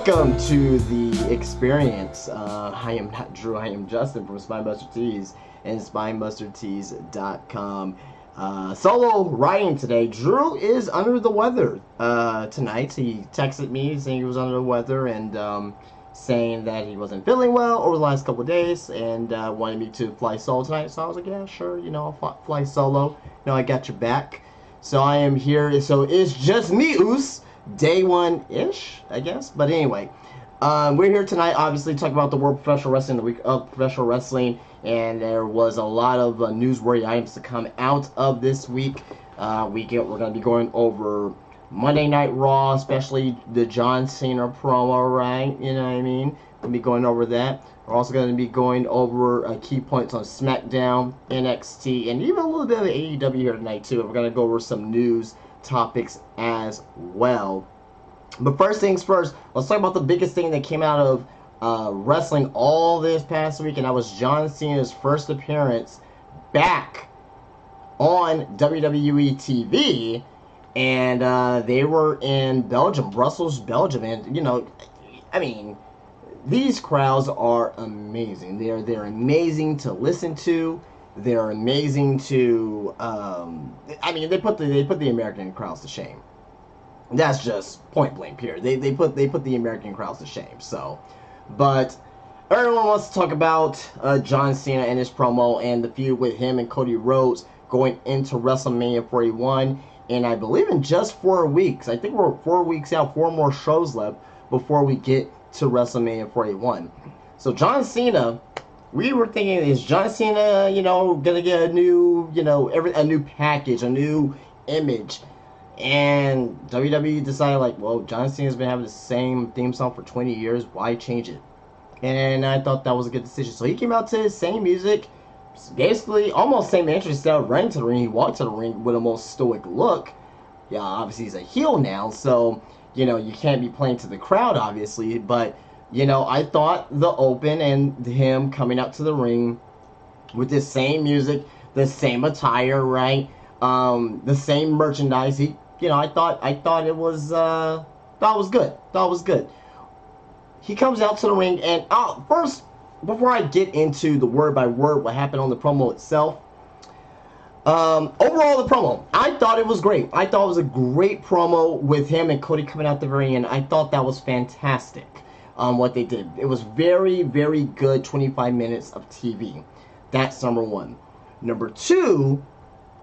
Welcome to the experience. I am not Drew, I am Justin from Spinebuster Tees and SpinebusterTees.com. Solo writing today. Drew is under the weather tonight. He texted me saying he was under the weather and saying that he wasn't feeling well over the last couple of days and wanted me to fly solo tonight. So I was like, yeah, sure, I'll fly solo. I got your back. So I am here. So it's just me, Oos. Day one-ish, I guess. But anyway, we're here tonight, obviously, talking about the World Professional Wrestling, the week of professional wrestling, and there was a lot of newsworthy items to come out of this week. We're going to be going over Monday Night Raw, especially the John Cena promo, right? You know what I mean? We'll be going over that. We're also going to be going over key points on SmackDown, NXT, and even a little bit of AEW here tonight, too. We're going to go over some news topics as well. But first things first, let's talk about the biggest thing that came out of wrestling all this past week, and that was John Cena's first appearance back on WWE TV, and they were in Belgium, Brussels, Belgium, and these crowds are amazing. They're amazing to listen to. They're amazing to, they put the American crowds to shame. That's just point blank period. They put the American crowds to shame. So, but everyone wants to talk about John Cena and his promo and the feud with him and Cody Rhodes going into WrestleMania 41. And I believe in just 4 weeks. I think we're 4 weeks out, 4 more shows left before we get to WrestleMania 41. So John Cena. We were thinking, is John Cena, gonna get a new, a new package, a new image? And WWE decided, well, John Cena's been having the same theme song for 20 years. Why change it? And I thought that was a good decision. So he came out to his same music, basically almost same entrance. Instead of running to the ring, he walked to the ring with a most stoic look. Yeah, obviously he's a heel now, so, you can't be playing to the crowd, obviously, but I thought the open and him coming out to the ring with the same music, the same attire, right? The same merchandise. I thought it was good. Thought it was good. He comes out to the ring, and first, before I get into the word by word what happened on the promo itself, overall the promo, I thought it was great. I thought it was a great promo with him and Cody coming out the very end. I thought that was fantastic. What they did. It was very, very good 25 minutes of TV. That's number one. Number two,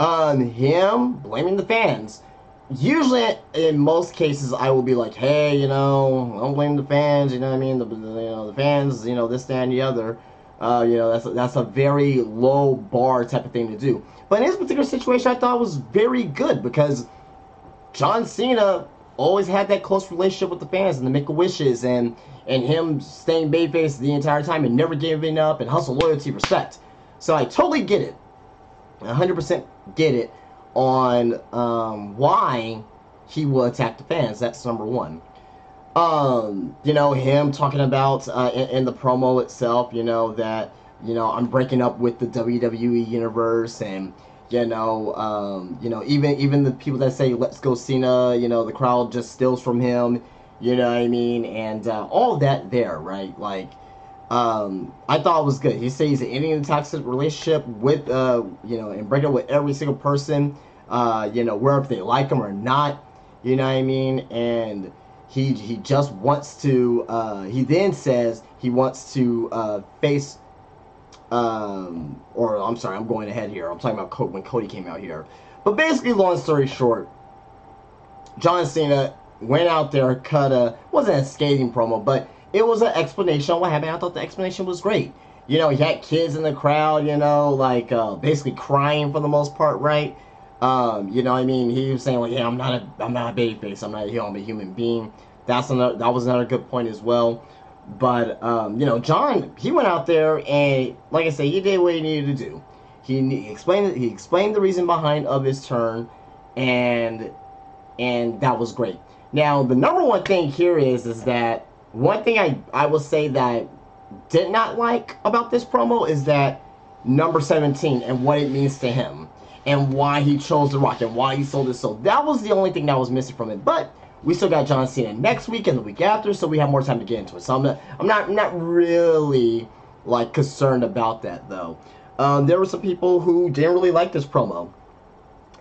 him blaming the fans. Usually, in most cases, I will be like, hey, don't blame the fans, you know what I mean? The fans, this, that, and the other. That's a very low bar type of thing to do. But in this particular situation, I thought it was very good because John Cena always had that close relationship with the fans and the Make-A-Wishes and him staying babyface the entire time and never giving up and hustle, loyalty, respect. So I totally get it. 100% get it on why he will attack the fans. That's number one. Him talking about in the promo itself, that, I'm breaking up with the WWE universe and even the people that say, let's go Cena, the crowd just steals from him, you know what I mean? And all that there, right? I thought it was good. He says he's ending a toxic relationship with, and breaking up with every single person, whether if they like him or not, you know what I mean? And he just wants to, he then says he wants to face, or I'm sorry, I'm going ahead here. I'm talking about when Cody came out here. But basically, long story short, John Cena went out there, wasn't a scathing promo, but it was an explanation on what happened. I thought the explanation was great. He had kids in the crowd, basically crying for the most part, right? He was saying, yeah, I'm not a babyface, I'm not a heel, I'm a human being. That was another good point as well. But, John, he went out there and, like I said, he did what he needed to do. He explained the reason behind of his turn, and that was great. Now, the number one thing here is that one thing I will say that I did not like about this promo is that number 17 and what it means to him and why he chose The Rock and why he sold his soul. That was the only thing that was missing from it. But We still got John Cena next week and the week after, so we have more time to get into it. So I'm not really like concerned about that though. There were some people who didn't really like this promo,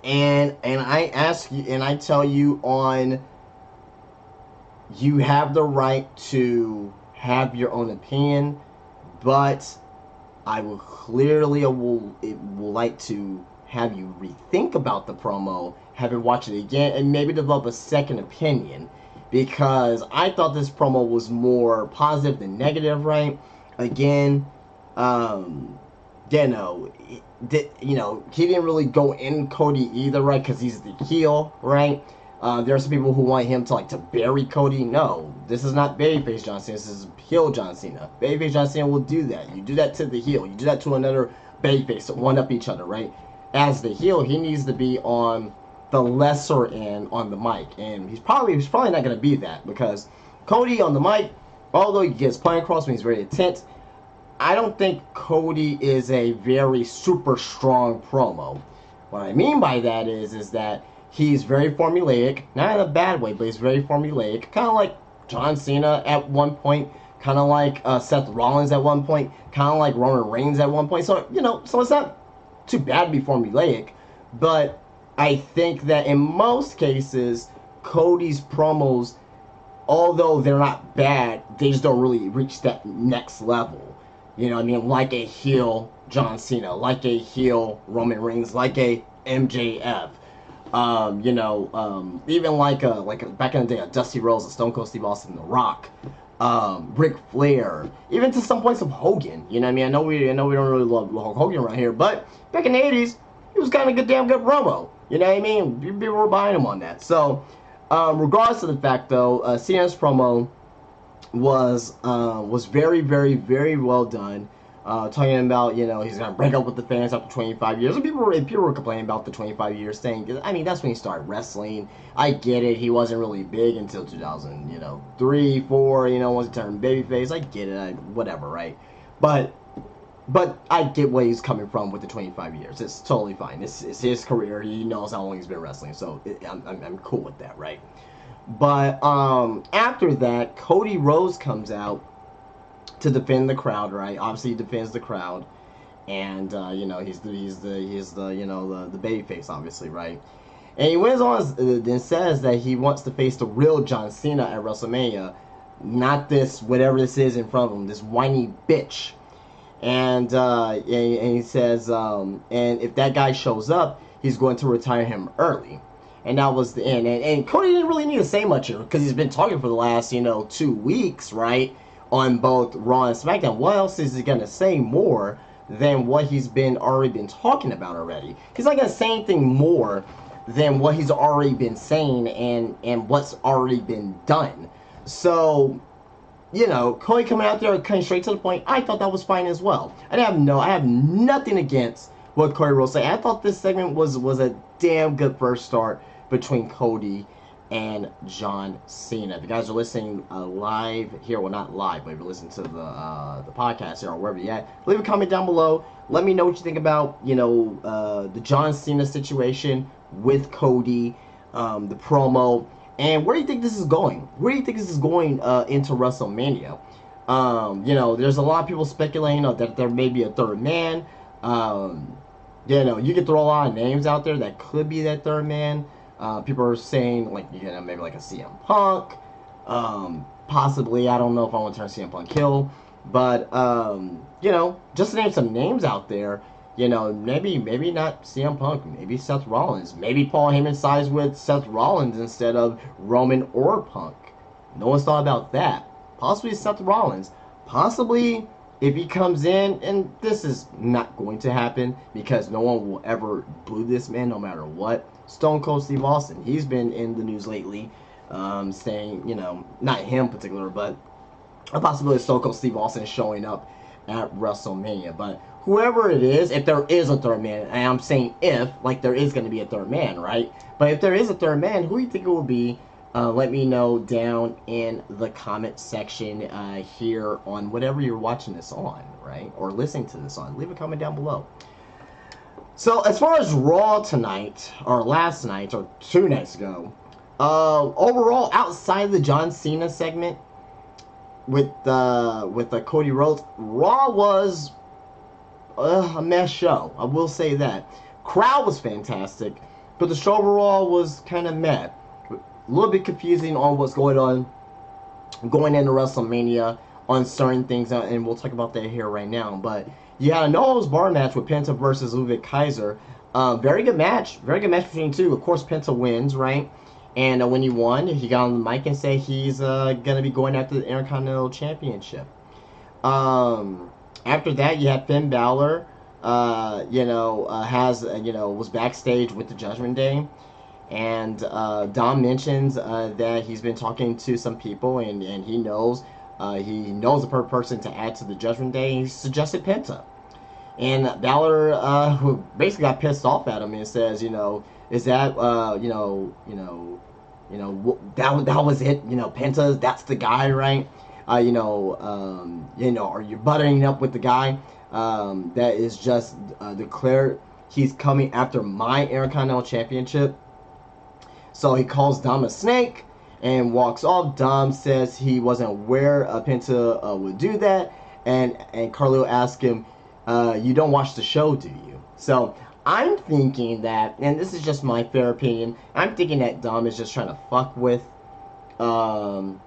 and I ask you, and I tell you on, you have the right to have your own opinion, but I will clearly will like to have you rethink about the promo, have it watch it again, and maybe develop a second opinion, because I thought this promo was more positive than negative, right? Again, you know, he didn't really go in Cody either, right? Because he's the heel, right? There are some people who want him to bury Cody. No, this is not babyface John Cena. This is heel John Cena. Babyface John Cena will do that. You do that to the heel. You do that to another babyface. One up each other, right? As the heel, he needs to be on the lesser end on the mic, and he's probably not going to be that, because Cody on the mic, although he gets point across when he's very intense, I don't think Cody is a very super strong promo. What I mean by that is that he's very formulaic, not in a bad way, but he's very formulaic, kind of like John Cena at one point, kind of like Seth Rollins at one point, kind of like Roman Reigns at one point. So, so it's not too bad to be formulaic, but I think that in most cases, Cody's promos, although they're not bad, they just don't really reach that next level. You know what I mean? Like a heel John Cena, like a heel Roman Reigns, like a MJF. Even like back in the day, a Dusty Rhodes, a Stone Cold Steve Austin, The Rock, Ric Flair, even to some points of Hogan. You know what I mean? I know we don't really love Hulk Hogan around here, but back in the 80s, he was kind of damn good promo. You know what I mean? People were buying him on that. So, regardless of the fact though, Cena's promo was very, very, very well done. Talking about, he's gonna break up with the fans after 25 years. And people were complaining about the 25 years thing. I mean, that's when he started wrestling. I get it. He wasn't really big until 2003, 4. Once he turned babyface. I get it. Whatever, right? But I get where he's coming from with the 25 years. It's totally fine. It's his career. He knows how long he's been wrestling, so I'm cool with that, right? But after that, Cody Rhodes comes out to defend the crowd, right? Obviously, he defends the crowd, and he's the baby face, obviously, right? And he went on and says that he wants to face the real John Cena at WrestleMania, not this whatever this is in front of him, this whiny bitch. And he says, and if that guy shows up, he's going to retire him early. And that was the end. And Cody didn't really need to say much here, because he's been talking for the last 2 weeks, right? On both Raw and SmackDown. What else is he gonna say more than what he's already been talking about already? He's not gonna say anything more than what he's already been saying and what's already been done. So, Cody coming out there cutting straight to the point, I thought that was fine as well. I have nothing against what Cody Rhodes said. I thought this segment was a damn good first start between Cody and John Cena. If you guys are listening live here, well, not live, but if you're listening to the podcast here or wherever you're at, leave a comment down below. Let me know what you think about the John Cena situation with Cody, the promo, and where do you think this is going? Where do you think this is going into WrestleMania? There's a lot of people speculating that there may be a third man. You can throw a lot of names out there that could be that third man. People are saying maybe like a CM Punk, possibly. I don't know if I want to turn CM Punk heel, but just to name some names out there. Maybe not CM Punk, maybe Seth Rollins, maybe Paul Heyman sides with Seth Rollins instead of Roman or Punk. No one's thought about that. Possibly Seth Rollins. Possibly if he comes in, and this is not going to happen because no one will ever boo this man no matter what. Stone Cold Steve Austin. He's been in the news lately, saying, not him in particular, but a possibility of Stone Cold Steve Austin showing up at WrestleMania. But whoever it is, if there is a third man, and I'm saying if, like there is going to be a third man, right? But if there is a third man, who do you think it will be? Let me know down in the comment section here on whatever you're watching this on, right? Or listening to this on. Leave a comment down below. So, as far as Raw tonight, or last night, or 2 nights ago, Overall, outside of the John Cena segment with the Cody Rhodes, Raw was a mess show. I will say that. Crowd was fantastic, but the show overall was kind of meh. A little bit confusing on what's going on going into WrestleMania on certain things, and we'll talk about that here right now. But you had a no-holds bar match with Penta versus Ludwig Kaiser. Very good match. Very good match between the two. Of course, Penta wins, right? And when he won, he got on the mic and said he's going to be going after the Intercontinental Championship. After that, you had Finn Balor, was backstage with the Judgment Day. And Dom mentions that he's been talking to some people, and he knows the perfect person to add to the Judgment Day. And he suggested Penta. And Balor, who basically got pissed off at him, and says, is that that was it? Penta, that's the guy, right? Are you buttering up with the guy that is just declared he's coming after my Intercontinental Championship? So he calls Dom a snake and walks off. Dom says he wasn't aware Penta would do that, and Carlito asks him, "You don't watch the show, do you?" So I'm thinking that, and this is just my fair opinion, I'm thinking that Dom is just trying to fuck with Finn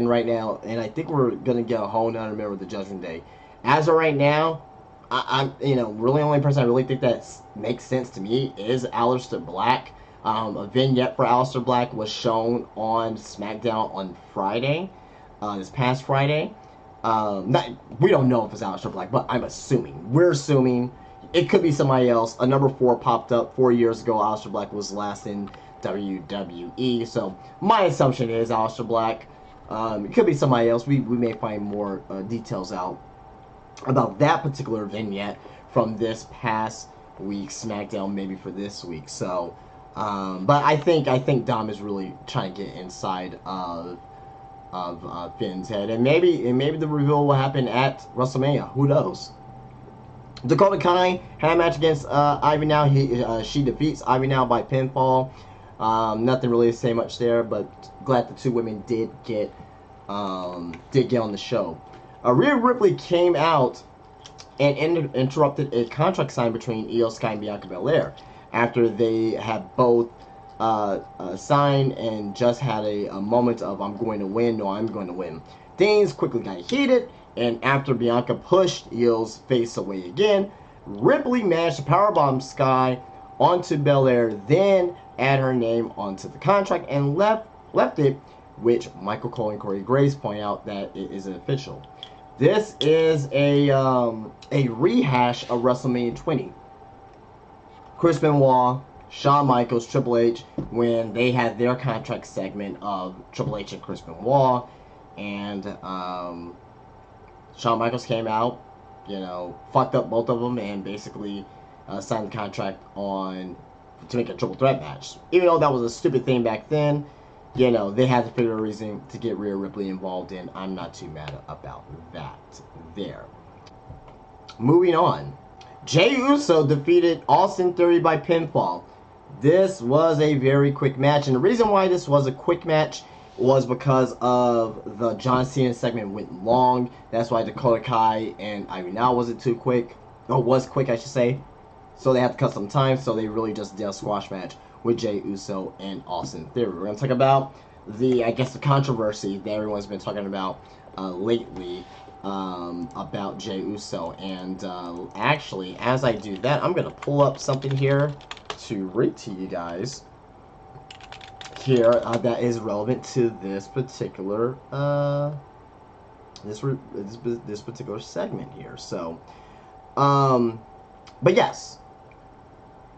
right now, and I think we're gonna get a whole nother member of the Judgment Day. As of right now, I'm really only person I really think that makes sense to me is Aleister Black. A vignette for Aleister Black was shown on SmackDown on Friday, this past Friday. We don't know if it's Aleister Black, but we're assuming it could be somebody else. A number 4 popped up 4 years ago. Aleister Black was last in WWE, so my assumption is Aleister Black. It could be somebody else. We may find more details out about that particular vignette from this past week's SmackDown, maybe for this week. So, but I think Dom is really trying to get inside of Finn's head, and maybe the reveal will happen at WrestleMania. Who knows? Dakota Kai had a match against Ivy Now. She defeats Ivy Now by pinfall. Nothing really to say much there, but glad the two women did get on the show. Rhea Ripley came out and interrupted a contract sign between Io Sky and Bianca Belair after they had both signed and just had a moment of I'm going to win, no, I'm going to win. Things quickly got heated, and after Bianca pushed Io's face away again, Ripley managed to powerbomb Sky onto Belair, then add her name onto the contract and left it, which Michael Cole and Corey Graves point out that it isn't official. This is a rehash of WrestleMania 20. Chris Benoit, Shawn Michaels, Triple H, when they had their contract segment of Triple H and Chris Benoit, and Shawn Michaels came out, fucked up both of them, and basically signed the contract to make a triple threat match. Even though that was a stupid thing back then, they had to figure a reason to get Rhea Ripley involved in. I'm not too mad about that there. Moving on. Jey Uso defeated Austin Theory by pinfall. This was a very quick match, and the reason why this was a quick match was because of the John Cena segment went long. That's why Dakota Kai and Ivy Now wasn't too quick. Was quick, I should say. So they had to cut some time, so they really just did a squash match with Jey Uso and Austin Theory. We're going to talk about the controversy that everyone's been talking about lately about Jey Uso. And actually, as I do that, I'm going to pull up something here to read to you guys here that is relevant to this particular this particular segment here. So, but yes.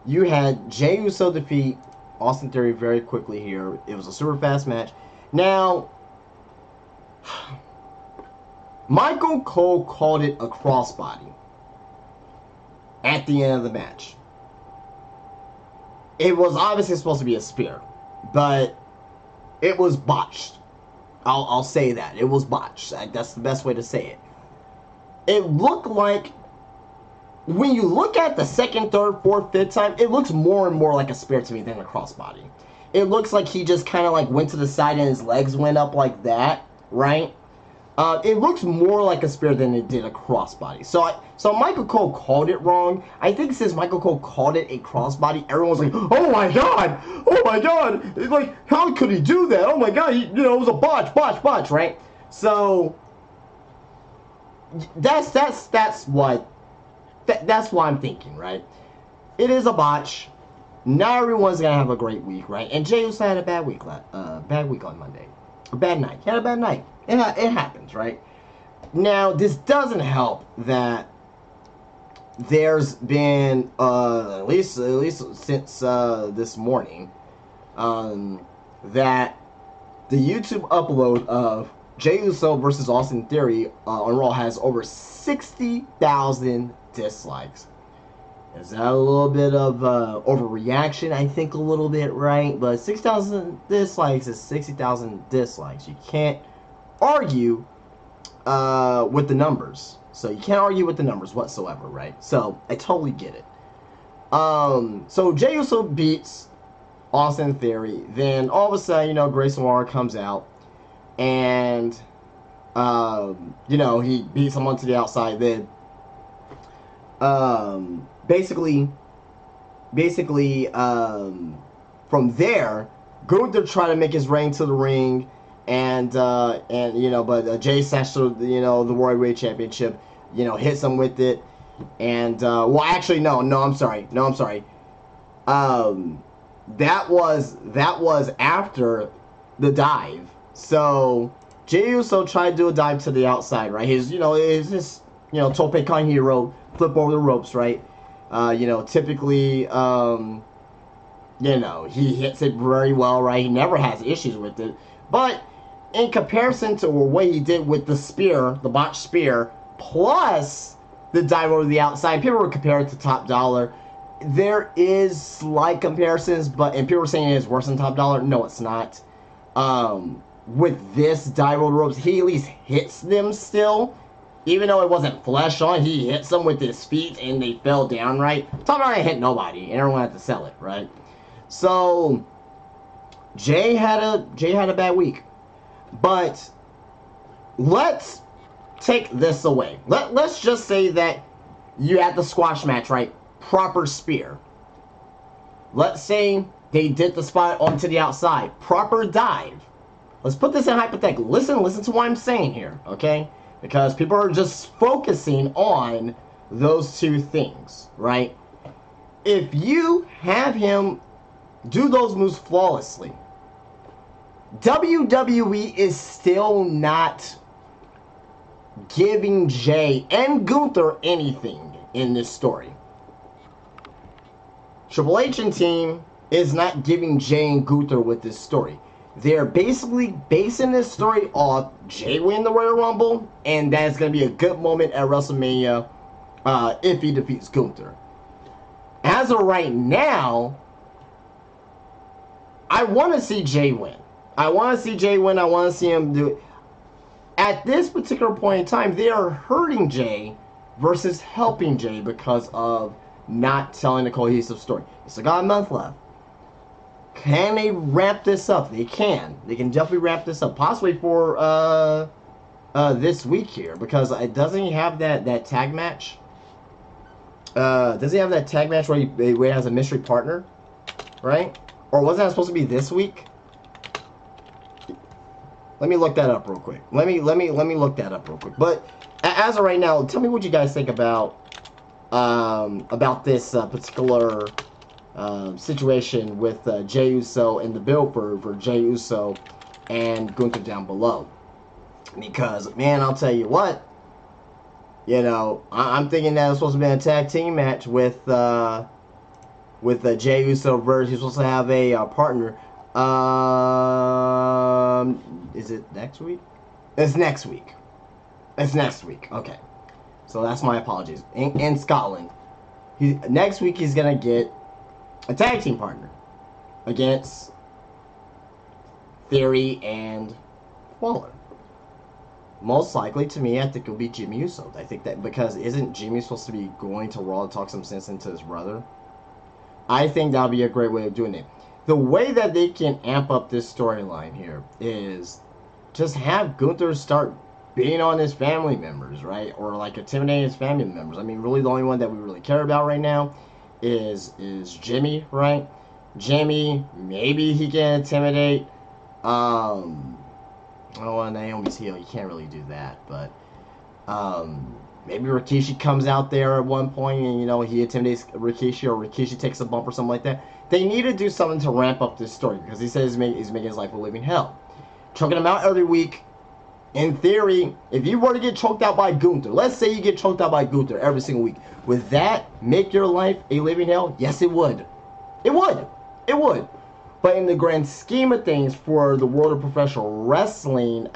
You had Jey Uso defeat Austin Theory very quickly here. It was a super fast match. Now, Michael Cole called it a crossbody at the end of the match. It was obviously supposed to be a spear, but it was botched. I'll say that. It was botched. That's the best way to say it. It looked like, when you look at the second, third, fourth, fifth time, it looks more and more like a spear to me than a crossbody. it looks like he just kind of like went to the side and his legs went up like that, right? It looks more like a spear than it did a crossbody. So Michael Cole called it wrong. I think since Michael Cole called it a crossbody, everyone's like, "Oh my god! Oh my god! It's like, how could he do that? Oh my god! It was a botch, right?" So that's what I'm thinking, right? It is a botch. Not everyone's gonna have a great week, right? And Jey Uso had a bad week on Monday, a bad night. He had a bad night. It happens, right? Now, this doesn't help that there's been at least since this morning that the YouTube upload of Jey Uso versus Austin Theory on Raw has over 60,000 dislikes. Is that a little bit of overreaction? I think a little bit, right? But 6,000 dislikes is 60,000 dislikes. You can't argue with the numbers. So you can't argue with the numbers whatsoever, right? So I totally get it. So Jey Uso beats Austin Theory. Then all of a sudden, Grayson Waller comes out and he beats him onto the outside. Then basically from there, Gunther tried to make his way to the ring. But Jay snatched the Worldwide Championship, hits him with it, and no, I'm sorry. That was after the dive. So Jey Uso tried to do a dive to the outside, right? His Tope Con Hero flip over the ropes, right? Typically, he hits it very well, right? He never has issues with it, but in comparison to what he did with the spear, the botched spear, plus the dive over the outside, people were comparing it to Top Dollar. There is slight comparisons, and people were saying it is worse than Top Dollar. No, it's not. With this dive over the ropes, he at least hits them still. Even though it wasn't flesh on, he hits them with his feet and they fell down, right? Top Dollar ain't hit nobody, and everyone had to sell it, right? So Jay had a bad week. But let's take this away. Let's just say that you had the squash match, right? Proper spear. Let's say they did the spot onto the outside. Proper dive. Let's put this in hypothetical. Listen to what I'm saying here, okay? Because people are just focusing on those two things, right? If you have him do those moves flawlessly, WWE is still not giving Jay and Gunther anything in this story. Triple H and team is not giving Jay and Gunther with this story. They're basically basing this story off Jay winning the Royal Rumble, and that's going to be a good moment at WrestleMania if he defeats Gunther. As of right now, I want to see Jay win. I want to see him do it. At this particular point in time, they are hurting Jay versus helping Jay because of not telling a cohesive story. It's got a month left. Can they wrap this up? They can. They can definitely wrap this up. Possibly for this week here. Because doesn't he have that tag match? Does he have that tag match where he has a mystery partner? Right? Or wasn't that supposed to be this week? Let me look that up real quick. Let me look that up real quick. But as of right now, tell me what you guys think about this particular situation with Jey Uso and the build for Jey Uso and Gunther down below. Because, man, I'll tell you what, I'm thinking that it's supposed to be a tag team match with Jey Uso versus, he's supposed to have a partner. Is it next week? It's next week. Okay. So that's my apologies. In Scotland. Next week he's going to get a tag team partner against Theory and Waller. Most likely, to me, I think it'll be Jimmy Uso. I think that because isn't Jimmy supposed to be going to Raw to talk some sense into his brother? I think that'll be a great way of doing it. the way that they can amp up this storyline here is just have Gunther start being on his family members, right? Or like intimidating his family members. I mean, really the only one that we really care about right now is Jimmy, right? Jimmy, maybe he can intimidate. Oh, Naomi's heel, you can't really do that, but maybe Rikishi comes out there at one point and, you know, he intimidates Rikishi, or Rikishi takes a bump or something like that. They need to do something to ramp up this story, because he says he's making his life a living hell. Choking him out every week. In theory, if you were to get choked out by Gunther, let's say you get choked out by Gunther every single week, would that make your life a living hell? Yes, it would. It would. It would. But in the grand scheme of things, for the world of professional wrestling,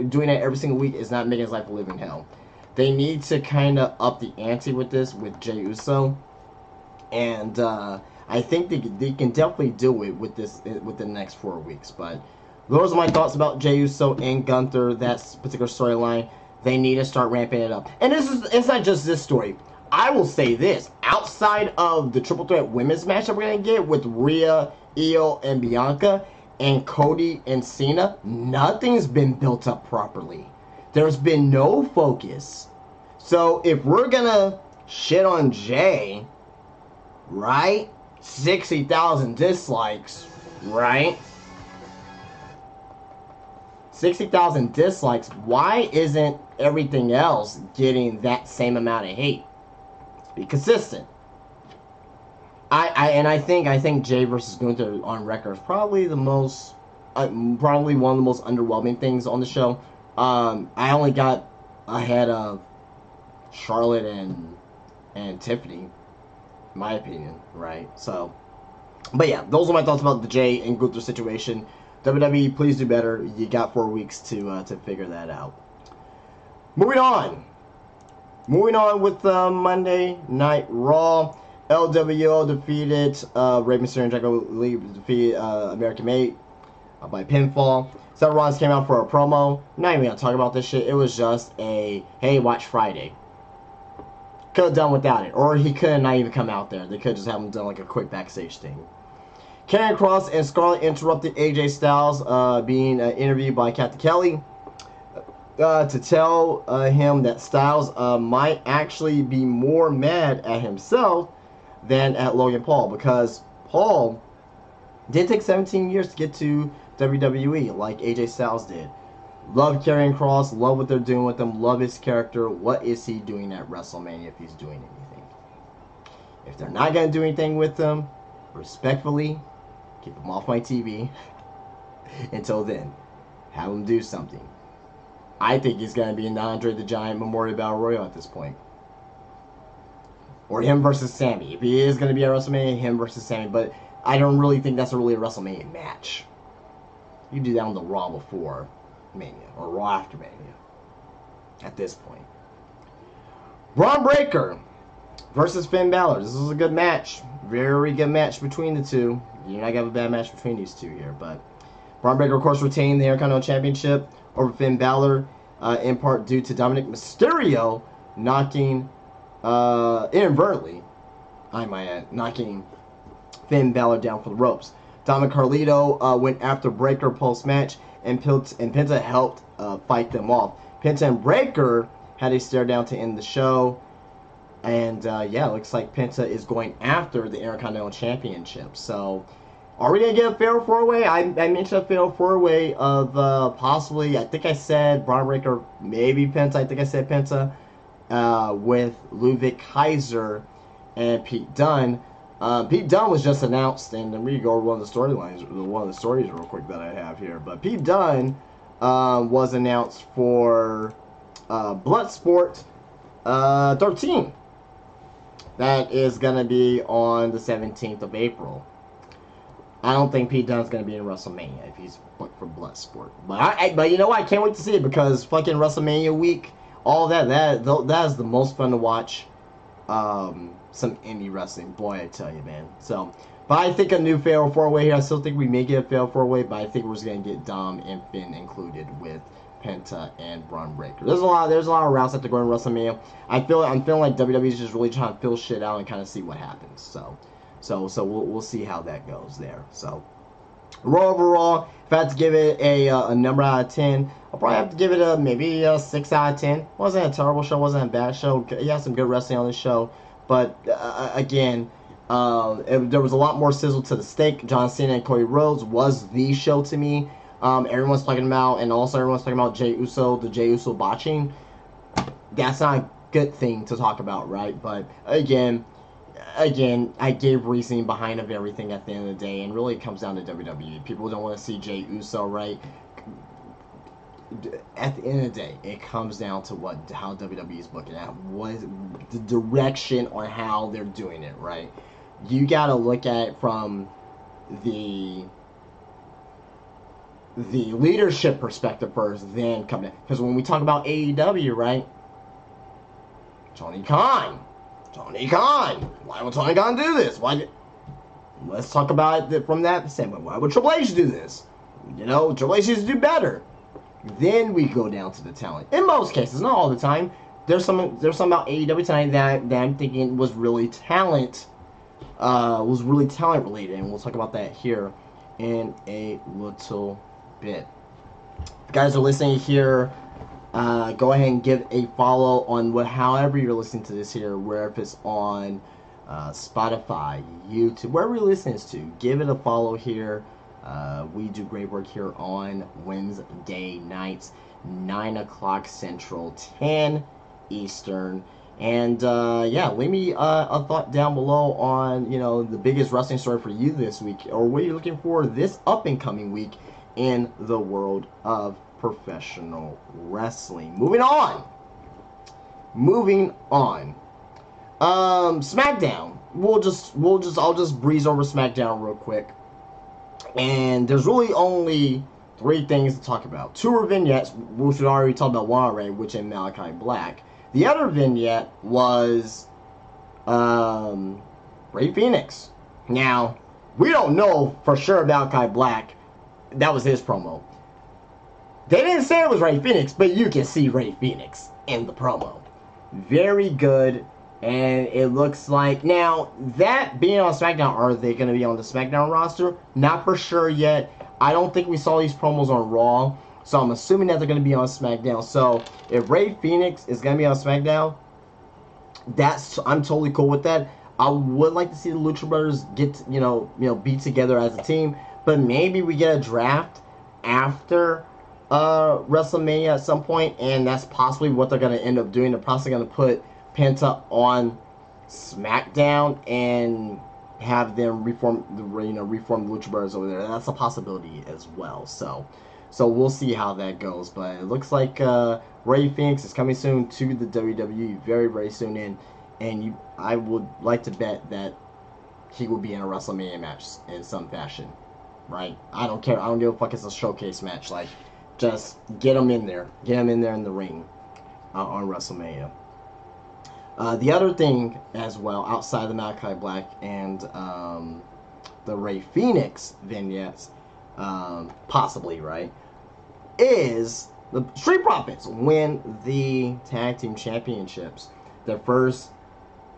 doing that every single week is not making his life a living hell. They need to kind of up the ante with this, with Jey Uso. And I think they can definitely do it with this with the next 4 weeks. But those are my thoughts about Jey Uso and Gunther, that particular storyline. They need to start ramping it up. And it's not just this story. I will say this. Outside of the Triple Threat Women's match that we're going to get with Rhea, Io, and Bianca, and Cody and Cena, nothing's been built up properly. There's been no focus. So if we're going to shit on Jey, right? 60,000 dislikes, right? 60,000 dislikes. Why isn't everything else getting that same amount of hate? Be consistent. I think Jey versus Gunther on record is probably the most, probably one of the most underwhelming things on the show. I only got ahead of Charlotte and Tiffany, in my opinion, right? So, but yeah, those are my thoughts about the Jey and Gunther situation. WWE, please do better. You got 4 weeks to figure that out. Moving on with Monday Night Raw. LWO defeated Rey Mysterio and Drago Lee defeated American Mate by pinfall. Seth Rollins came out for a promo. Not even gonna talk about this shit. It was just a, hey, watch Friday. Could have done without it, or he could not even come out there. They could just have him done like a quick backstage thing. Karrion Kross and Scarlett interrupted AJ Styles being interviewed by Captain Kelly to tell him that Styles might actually be more mad at himself than at Logan Paul, because Paul did take 17 years to get to WWE like AJ Styles did. Love Karrion Kross, love what they're doing with him, love his character. What is he doing at WrestleMania if he's doing anything? If they're not going to do anything with him, respectfully, keep him off my TV. Until then, have him do something. I think he's going to be in the Andre the Giant Memorial Battle Royal at this point. Or him versus Sammy. If he is going to be at WrestleMania, him versus Sammy. But I don't really think that's really a WrestleMania match. You do that on the Raw before Mania. Or Raw after Mania. At this point. Braun Breaker versus Finn Balor. This was a good match. Very good match between the two. You're not going to have a bad match between these two here. But Braun Breaker, of course, retained the Intercontinental Championship over Finn Balor. In part due to Dominic Mysterio knocking... inadvertently, I might add, knocking Finn Balor down for the ropes. Dom and Carlito went after Breaker post-match, and Penta helped fight them off. Penta and Breaker had a stare down to end the show. And, yeah, it looks like Penta is going after the Intercontinental Championship. So, are we going to get a fatal 4-way? I mentioned a fatal 4-way of possibly, I think I said Braun Breaker, maybe Penta. I think I said Penta. With Ludwig Kaiser and Pete Dunne. Pete Dunne was just announced, and then we go over one of the storylines, one of the stories real quick that I have here. But Pete Dunne was announced for Bloodsport 13. That is going to be on the 17th of April. I don't think Pete Dunne's going to be in WrestleMania if he's booked for Bloodsport. But you know what? I can't wait to see it, because fucking WrestleMania week, all that is the most fun to watch. Some indie wrestling, boy, I tell you, man. So, but I think a new Fatal 4-Way here. I still think we may get a Fatal 4-Way, but I think we're just gonna get Dom and Finn included with Penta and Braun Breaker. There's a lot of routes that they're going to WrestleMania. I'm feeling like WWE's just really trying to fill shit out and kind of see what happens. So So we'll see how that goes there. So Raw overall, if I had to give it a number out of 10, I'll probably have to give it maybe a 6 out of 10. Wasn't a terrible show, wasn't a bad show. You had some good wrestling on the show, but again, there was a lot more sizzle to the steak. John Cena and Cody Rhodes was the show to me. Everyone's talking about, and also everyone's talking about Jey Uso, the Jey Uso botching. That's not a good thing to talk about, right? But again, I gave reasoning behind of everything at the end of the day, and really it comes down to WWE. People don't want to see Jey Uso, right? At the end of the day, it comes down to how WWE is booking it, what is the direction on how they're doing it, right? You got to look at it from the leadership perspective first, then come in. Because when we talk about AEW, right? Tony Khan. Why would Tony Khan do this? Let's talk about it from that standpoint. Why would Triple H do this? Triple H used to do better. Then we go down to the talent. In most cases, not all the time. There's some about AEW tonight that I'm thinking was really talent related, and we'll talk about that here in a little bit. If you guys are listening here, go ahead and give a follow on however you're listening to this here, wherever it's on Spotify, YouTube, wherever you're listening to. Give it a follow here. We do great work here on Wednesday nights, 9 o'clock Central, 10 Eastern. And leave me a thought down below on the biggest wrestling story for you this week, or what you're looking for this up and coming week in the world of professional wrestling. Moving on. SmackDown. I'll just breeze over SmackDown real quick. And there's really only 3 things to talk about. 2 are vignettes, which we already talked about one already, which in Malachi Black. The other vignette was Rey Fenix. Now, we don't know for sure about Malachi Black. That was his promo. They didn't say it was Rey Fenix, but you can see Rey Fenix in the promo. Very good. And it looks like, now, that being on SmackDown, are they going to be on the SmackDown roster? Not for sure yet. I don't think we saw these promos on Raw, so I'm assuming that they're going to be on SmackDown. So, if Rey Fenix is going to be on SmackDown, I'm totally cool with that. I would like to see the Lucha Brothers get, be together as a team, but maybe we get a draft after WrestleMania at some point, and that's possibly what they're going to end up doing. They're possibly going to put Penta on SmackDown and have them reform the Lucha Brothers over there. That's a possibility as well. So we'll see how that goes. But it looks like Rey Fenix is coming soon to the WWE, very, very soon. And I would like to bet that he will be in a WrestleMania match in some fashion, right? I don't care. I don't give a fuck. It's a showcase match. Like, just get him in there. Get him in there in the ring on WrestleMania. The other thing as well, outside the Malachi Black and the Rey Fenix vignettes, possibly, right, is the Street Profits win the Tag Team Championships. Their first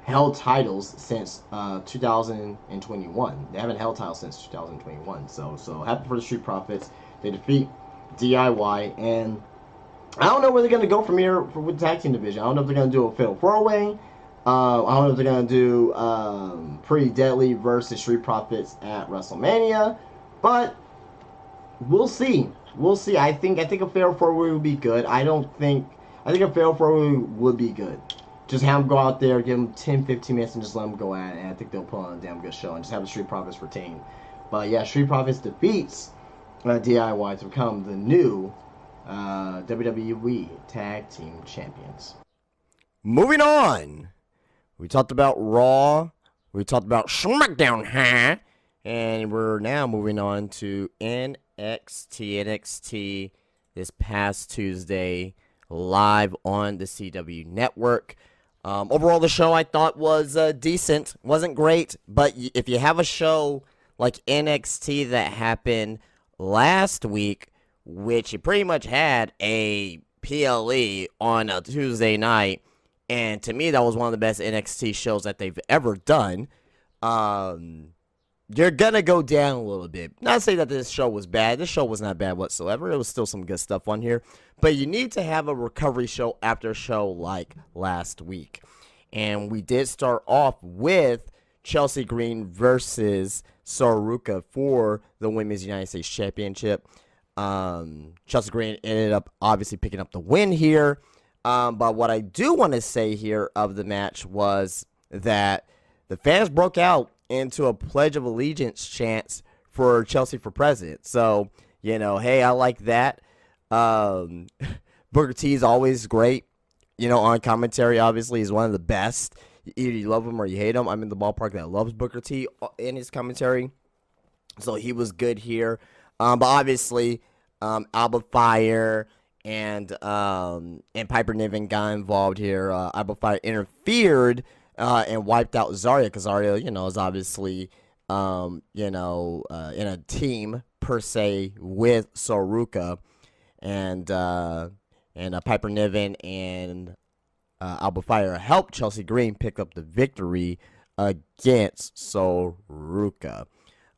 held titles since 2021. They haven't held titles since 2021. So happy for the Street Profits. They defeat DIY, and I don't know where they're going to go from here with the tag team division. I don't know if they're going to do a fatal 4-way. I don't know if they're going to do Pretty Deadly versus Street Profits at WrestleMania. But we'll see. We'll see. I think a fatal 4-way would be good. I think a fatal 4-way would be good. Just have them go out there, give them 10-15 minutes, and just let them go at it. And I think they'll put on a damn good show and just have the Street Profits retain. But yeah, Street Profits defeats DIY to become the new WWE Tag Team Champions. Moving on. We talked about Raw. We talked about SmackDown, and we're now moving on to NXT. NXT this past Tuesday, live on the CW network. Overall, the show I thought was decent. Wasn't great, but if you have a show like NXT that happened last week, which you pretty much had a PLE on a Tuesday night, and to me that was one of the best NXT shows that they've ever done. You're gonna go down a little bit. Not to say that this show was bad. This show was not bad whatsoever. It was still some good stuff on here. But you need to have a recovery show after a show like last week. And we did start off with Chelsea Green versus Soruka for the Women's United States Championship. Chelsea Green ended up obviously picking up the win here. But what I do want to say here of the match was that the fans broke out into a Pledge of Allegiance chants for Chelsea for president. So, hey, I like that. Booker T is always great, on commentary. Obviously, he's one of the best. Either you love him or you hate him. I'm in the ballpark that loves Booker T in his commentary. So he was good here. But obviously, Alba Fire and Piper Niven got involved here. Alba Fire interfered and wiped out Zarya, because Zarya, is obviously, in a team per se with Soruka, and Piper Niven and Alba Fire helped Chelsea Green pick up the victory against Soruka.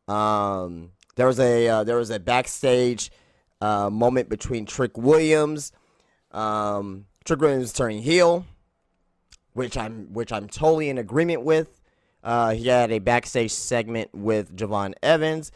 There was a backstage moment between Trick Williams. Trick Williams turning heel, which I'm totally in agreement with. He had a backstage segment with Javon Evans.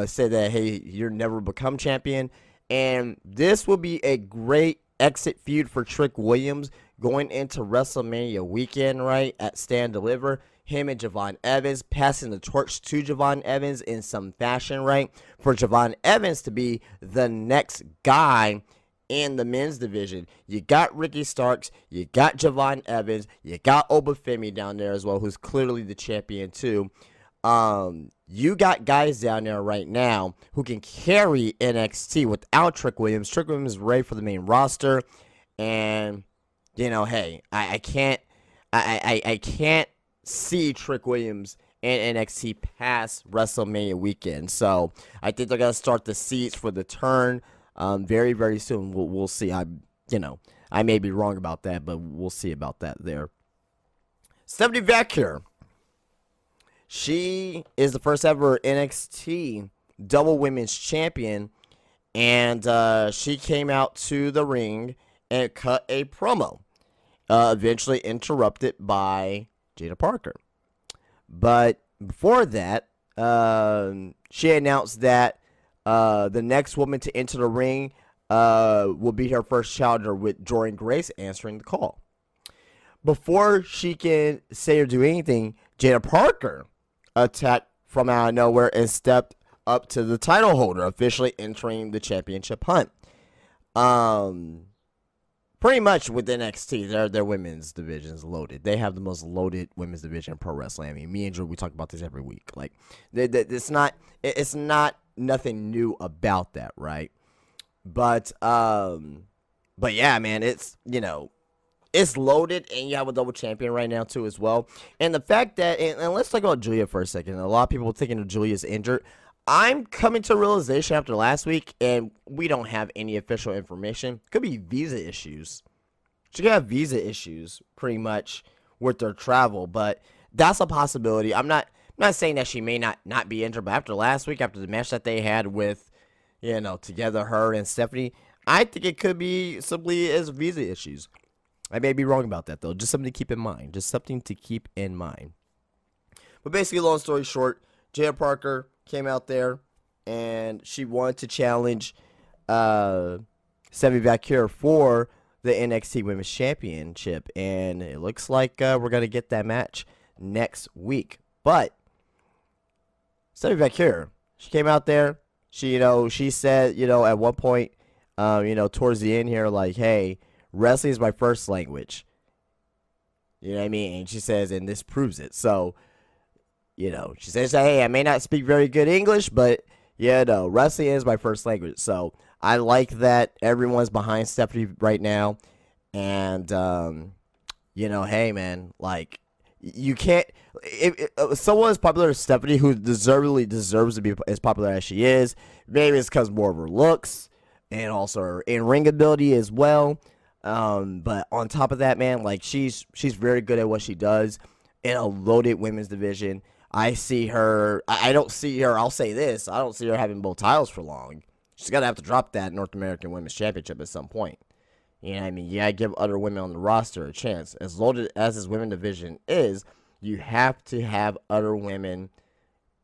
Said that, hey, you're never become champion. And this will be a great exit feud for Trick Williams going into WrestleMania weekend, right, at Stand Deliver. Him and Javon Evans passing the torch to Javon Evans in some fashion, right, for Javon Evans to be the next guy in the men's division. You got Ricky Starks, you got Javon Evans, you got Obafemi down there as well, who's clearly the champion too. You got guys down there right now who can carry NXT without Trick Williams. Trick Williams is ready for the main roster, and hey, I can't see Trick Williams in NXT past WrestleMania weekend. So I think they're gonna start the seats for the turn very, very soon. We'll see. I may be wrong about that, but we'll see about that there. Stephanie Vacur. She is the first ever NXT double women's champion, and she came out to the ring and cut a promo, eventually interrupted by Jada Parker. But before that, she announced that the next woman to enter the ring will be her first challenger, with Jordynne Grace answering the call. Before she can say or do anything, Jada Parker attacked from out of nowhere and stepped up to the title holder, officially entering the championship hunt. Pretty much with NXT, their women's division is loaded. They have the most loaded women's division in pro wrestling. I mean, me and Drew, we talk about this every week. Like, it's not nothing new about that, right? But yeah, man, it's it's loaded, and you have a double champion right now too as well. And the fact that, and let's talk about Julia for a second. A lot of people thinking that Julia's injured. I'm coming to a realization after last week, and we don't have any official information. Could be visa issues. She could have visa issues pretty much with their travel, but that's a possibility. I'm not saying that she may not be injured, but after last week, after the match that they had with, together, her and Stephanie, I think it could be simply as visa issues. I may be wrong about that, though. Just something to keep in mind. But basically, long story short, Jada Parker came out there, and she wanted to challenge Stephanie Vacur for the NXT Women's Championship. And it looks like we're going to get that match next week. But Stephanie Vacur, she came out there. She, she said, at one point, towards the end here, like, hey, wrestling is my first language. You know what I mean? And she says, and this proves it. So, she says, hey, I may not speak very good English, but, wrestling is my first language. So, I like that everyone's behind Stephanie right now. And, hey, man, like, you can't, if someone as popular as Stephanie, who deserves to be as popular as she is, maybe it's because more of her looks and also her in-ring ability as well. But on top of that, man, like, she's very good at what she does in a loaded women's division. I see her. I don't see her. I'll say this: I don't see her having both titles for long. She's gonna have to drop that North American Women's Championship at some point. You know what I mean? You gotta give other women on the roster a chance. As loaded as this women division is, you have to have other women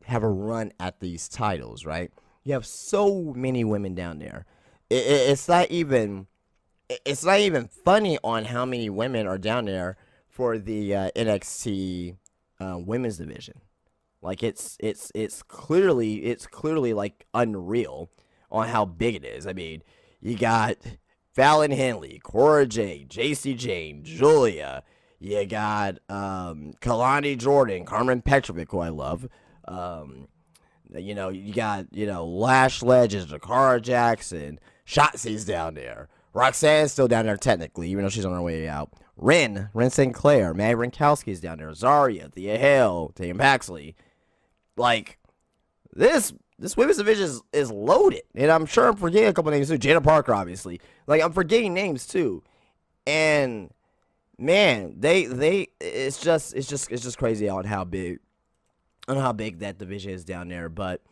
have a run at these titles, right? You have so many women down there. It's not even funny on how many women are down there for the NXT women's division. Like it's clearly like unreal on how big it is. I mean, you got Fallon Henley, Cora Jade, JC Jane, Julia. You got Kalani Jordan, Carmen Petrovic, who I love. You know, you got, Lash Legends, Jakara Jackson, Shotzi's down there. Roxanne's still down there technically, even though she's on her way out. Ren Sinclair, Maddie Rinkowski's down there. Zarya, Thea Hale, Tatum Paxley. Like, this women's division is loaded. And I'm sure I'm forgetting a couple names too. Jada Parker, obviously. Like, I'm forgetting names too. And man, it's just crazy on how big that division is down there. But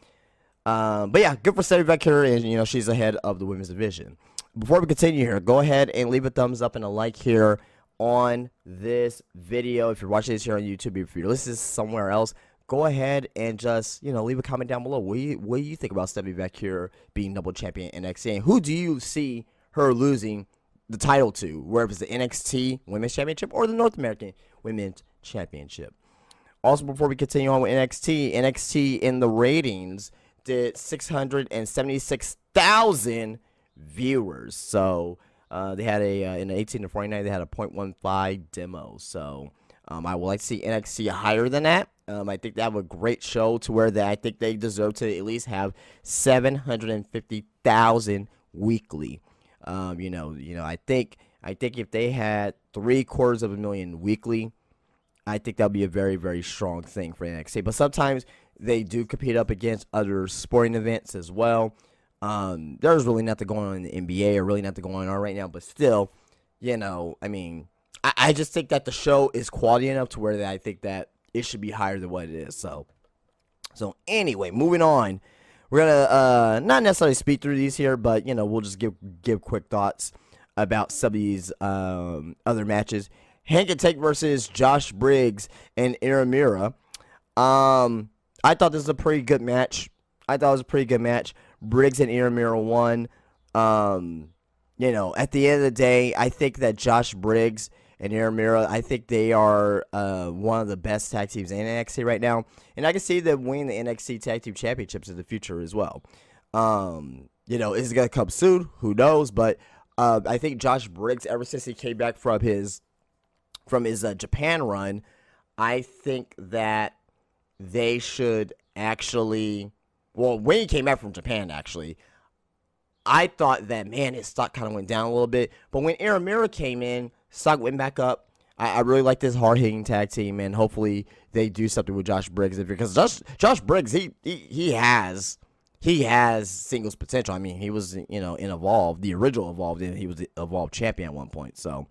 yeah, good for Stephanie Becker, and she's ahead of the women's division. Before we continue here, go ahead and leave a thumbs up and a like here on this video. If you're watching this here on YouTube, if you're listening somewhere else, go ahead and just, leave a comment down below. What do you think about Stephanie Becker being double champion in NXT? And who do you see her losing the title to, whether it's the NXT Women's Championship or the North American Women's Championship? Also, before we continue on with NXT in the ratings did 676,000 viewers. So they had in the 18 to 49, they had a 0.15 demo. So I would like to see NXT higher than that. I think they have a great show to where I think they deserve to at least have 750,000 weekly. I think if they had 750,000 weekly, I think that would be a very, very strong thing for NXT. But sometimes they do compete up against other sporting events as well. There's really nothing going on in the NBA or really nothing going on right now. But still, I mean, I just think that the show is quality enough to where I think that it should be higher than what it is. So anyway, moving on. We're gonna not necessarily speed through these here, but we'll just give quick thoughts about some of these other matches. Hank and Take versus Josh Briggs and Iramira. I thought this was a pretty good match. Briggs and Iramira won. At the end of the day, I think that Josh Briggs and Iramira, I think they are one of the best tag teams in NXT right now. And I can see them winning the NXT Tag Team Championships in the future as well. Is it going to come soon? Who knows? But I think Josh Briggs, ever since he came back from his Japan run, I think that they should actually, when he came back from Japan, actually, I thought that, man, his stock kind of went down a little bit. But when Iramira came in, stock went back up. I really like this hard-hitting tag team, and hopefully they do something with Josh Briggs, because Josh Briggs, he has singles potential. I mean, he was, in Evolve, the original Evolve, and he was the Evolve champion at one point. So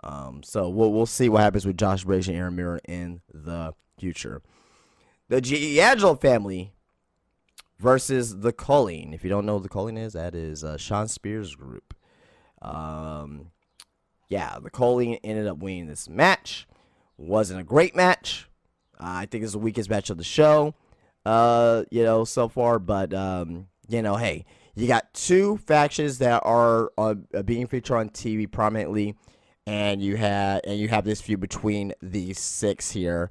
we'll see what happens with Josh Briggs and Iramira in the future. The D'Angelo family versus the Culling. If you don't know what the Culling is, that is Sean Spears' group. Yeah, the Culling ended up winning this match. Wasn't a great match. I think it's the weakest match of the show, so far. But, hey, you got two factions that are being featured on TV prominently, and you have this feud between these six here.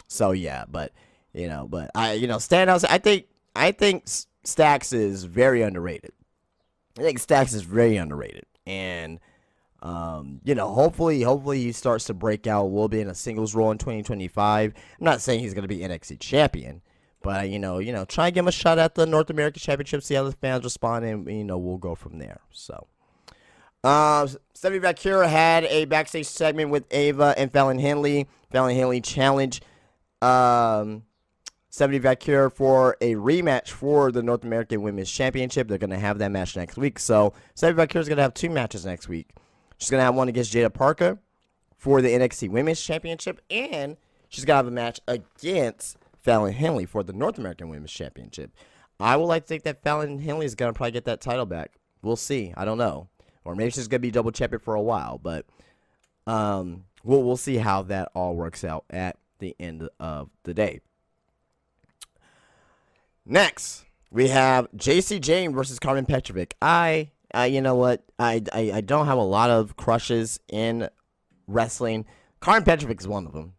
So yeah, but standouts. I think Stacks is very underrated. And hopefully he starts to break out a little bit in a singles role in 2025. I'm not saying he's going to be NXT champion, but try and give him a shot at the North American Championship, see how the fans respond, and we'll go from there. So, Stephanie Becker had a backstage segment with Ava and Fallon Henley. Fallon Henley challenged Stephanie Becker for a rematch for the North American Women's Championship. They're going to have that match next week. So, Stephanie Becker is going to have two matches next week. She's going to have one against Jada Parker for the NXT Women's Championship, and she's gonna have a match against Fallon Henley for the North American Women's Championship. I would like to think that Fallon Henley is gonna probably get that title back. We'll see. I don't know, or maybe she's gonna be double champion for a while, but we'll see how that all works out at the end of the day. Next, we have JC Jane versus Carmen Petrovic. You know what? I don't have a lot of crushes in wrestling. Carmen Petrovic is one of them.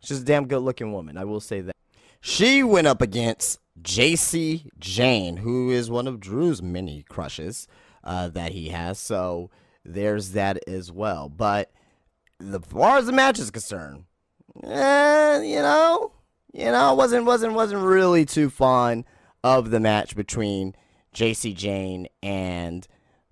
She's a damn good-looking woman. I will say that. She went up against JC Jane, who is one of Drew's many crushes that he has. So there's that as well. But as far as the match is concerned, wasn't really too fond of the match between JC Jane and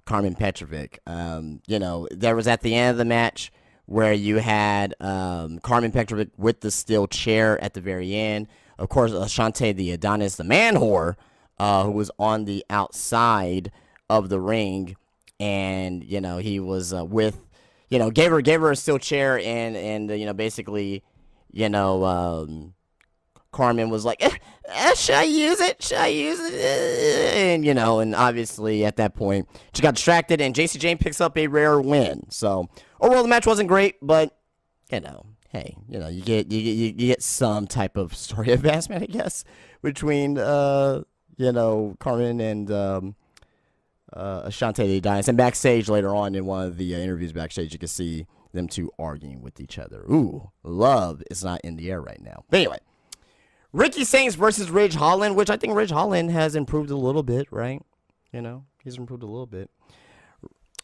Carmen Petrovic. There was at the end of the match where you had Carmen Petrovic with the steel chair at the very end. Of course, Ashante the Adonis, the man whore, who was on the outside of the ring, and he was gave her a steel chair, and basically, Carmen was like, should I use it? Should I use it? And obviously at that point, she got distracted, and JC Jane picks up a rare win. So overall, the match wasn't great, but hey, you get some type of story advancement, I guess, between Carmen and Ashante the Adonis. And backstage later on in one of the interviews backstage, you can see them two arguing with each other. Ooh, love is not in the air right now. But anyway, Ricky Saints versus Ridge Holland, which I think Ridge Holland has improved a little bit, right? He's improved a little bit.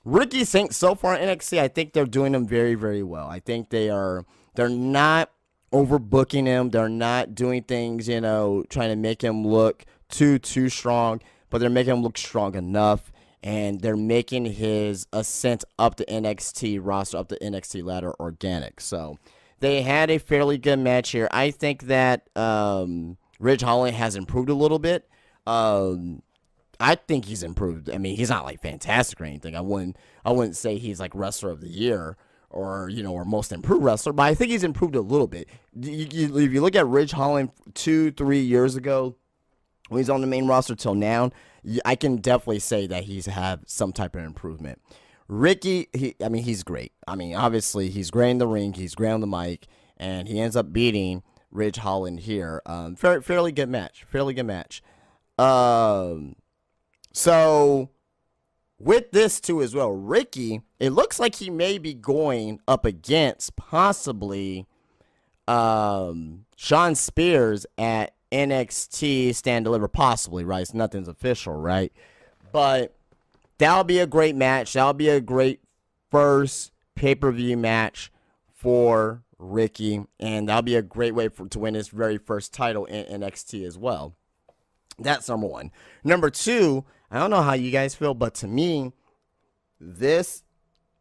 Ricky Saints so far in NXT, I think they're doing them very, very well. I think they're not overbooking him. They're not doing things, trying to make him look too strong, but they're making him look strong enough, and they're making his ascent up the NXT roster, up the NXT ladder organic. So they had a fairly good match here. I think that Ridge Holland has improved a little bit. I think he's improved. I mean, he's not like fantastic or anything. I wouldn't say he's like wrestler of the year or most improved wrestler, but I think he's improved a little bit. If you look at Ridge Holland 2-3 years ago when he's on the main roster till now, I can definitely say that he's had some type of improvement. Ricky, he's great. Obviously, he's great in the ring. He's great on the mic, and he ends up beating Ridge Holland here. Fairly good match. Fairly good match. So with this too as well, Ricky, it looks like he may be going up against possibly Sean Spears at NXT Stand Deliver, possibly, right? So nothing's official, right? But that'll be a great match. That'll be a great first pay-per-view match for Ricky, and that'll be a great way to win his very first title in NXT as well. That's number one. Number two, I don't know how you guys feel, but to me, this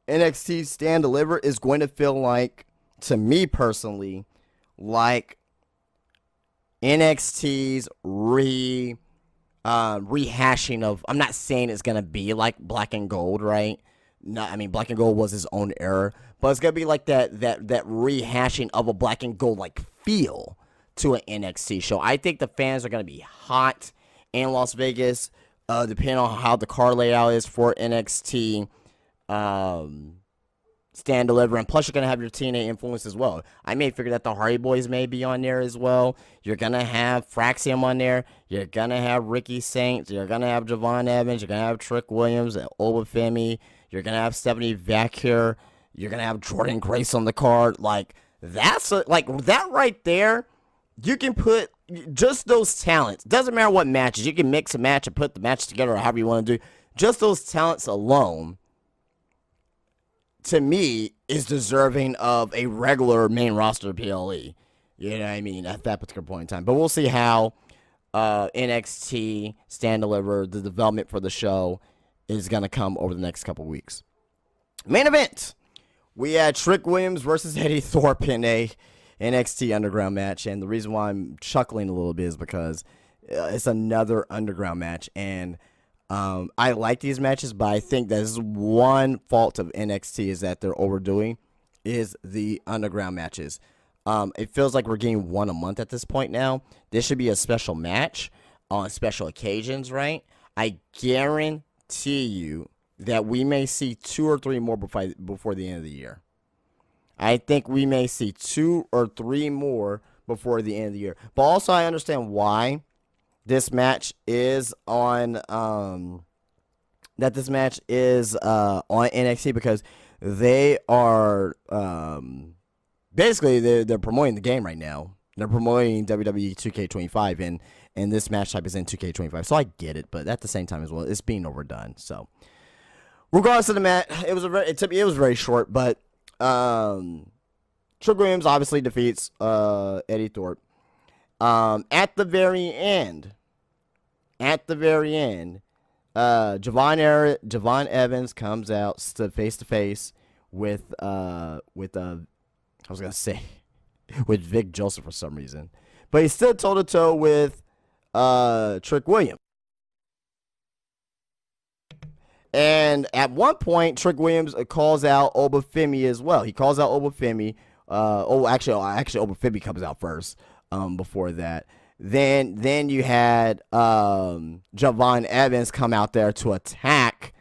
NXT Stand Deliver is going to feel like, to me personally, like NXT's rehashing of, I'm not saying it's going to be like Black and Gold, right? No, Black and Gold was his own era, but it's going to be like that rehashing of a Black and Gold like feel to an NXT show. I think the fans are going to be hot in Las Vegas, depending on how the card layout is for NXT Stand Deliver, and plus you're going to have your TNA influence as well. I may figure that the Hardy Boys may be on there as well. You're going to have Fraxium on there. You're going to have Ricky Saints. You're going to have Javon Evans. You're going to have Trick Williams and Obafemi. You're going to have Stephanie Vacure. You're going to have Jordan Grace on the card. Like, that right there, you can put just those talents. Doesn't matter what matches. You can mix a match and put the match together or however you want to do. Just those talents alone, to me, is deserving of a regular main roster PLE. You know what I mean? At that particular point in time. But we'll see how NXT Stand Deliver, the development for the show, is going to come over the next couple weeks. Main event. We had Trick Williams versus Eddie Thorpe in a NXT Underground match. And the reason why I'm chuckling a little bit is because it's another Underground match. And I like these matches, but I think that is one fault of NXT is that they're overdoing is the Underground matches. It feels like we're getting one a month at this point now. This should be a special match on special occasions, right? I guarantee you that we may see 2 or 3 more before the end of the year. I think we may see 2 or 3 more before the end of the year. But also, I understand why this match is on on NXT, because they are basically they're promoting the game right now. They're promoting WWE 2K25, and this match type is in 2K25. So I get it, but at the same time as well, it's being overdone. So regardless of the match, it was very short, but Trick Williams obviously defeats Eddie Thorpe. At the very end, Javon Evans comes out face to face with with Vic Joseph for some reason, but he's still toe to toe with Trick Williams. And at one point, Trick Williams calls out Obafemi as well. He calls out Obafemi. Actually, Obafemi comes out first. Before that, then you had Javon Evans come out there to attack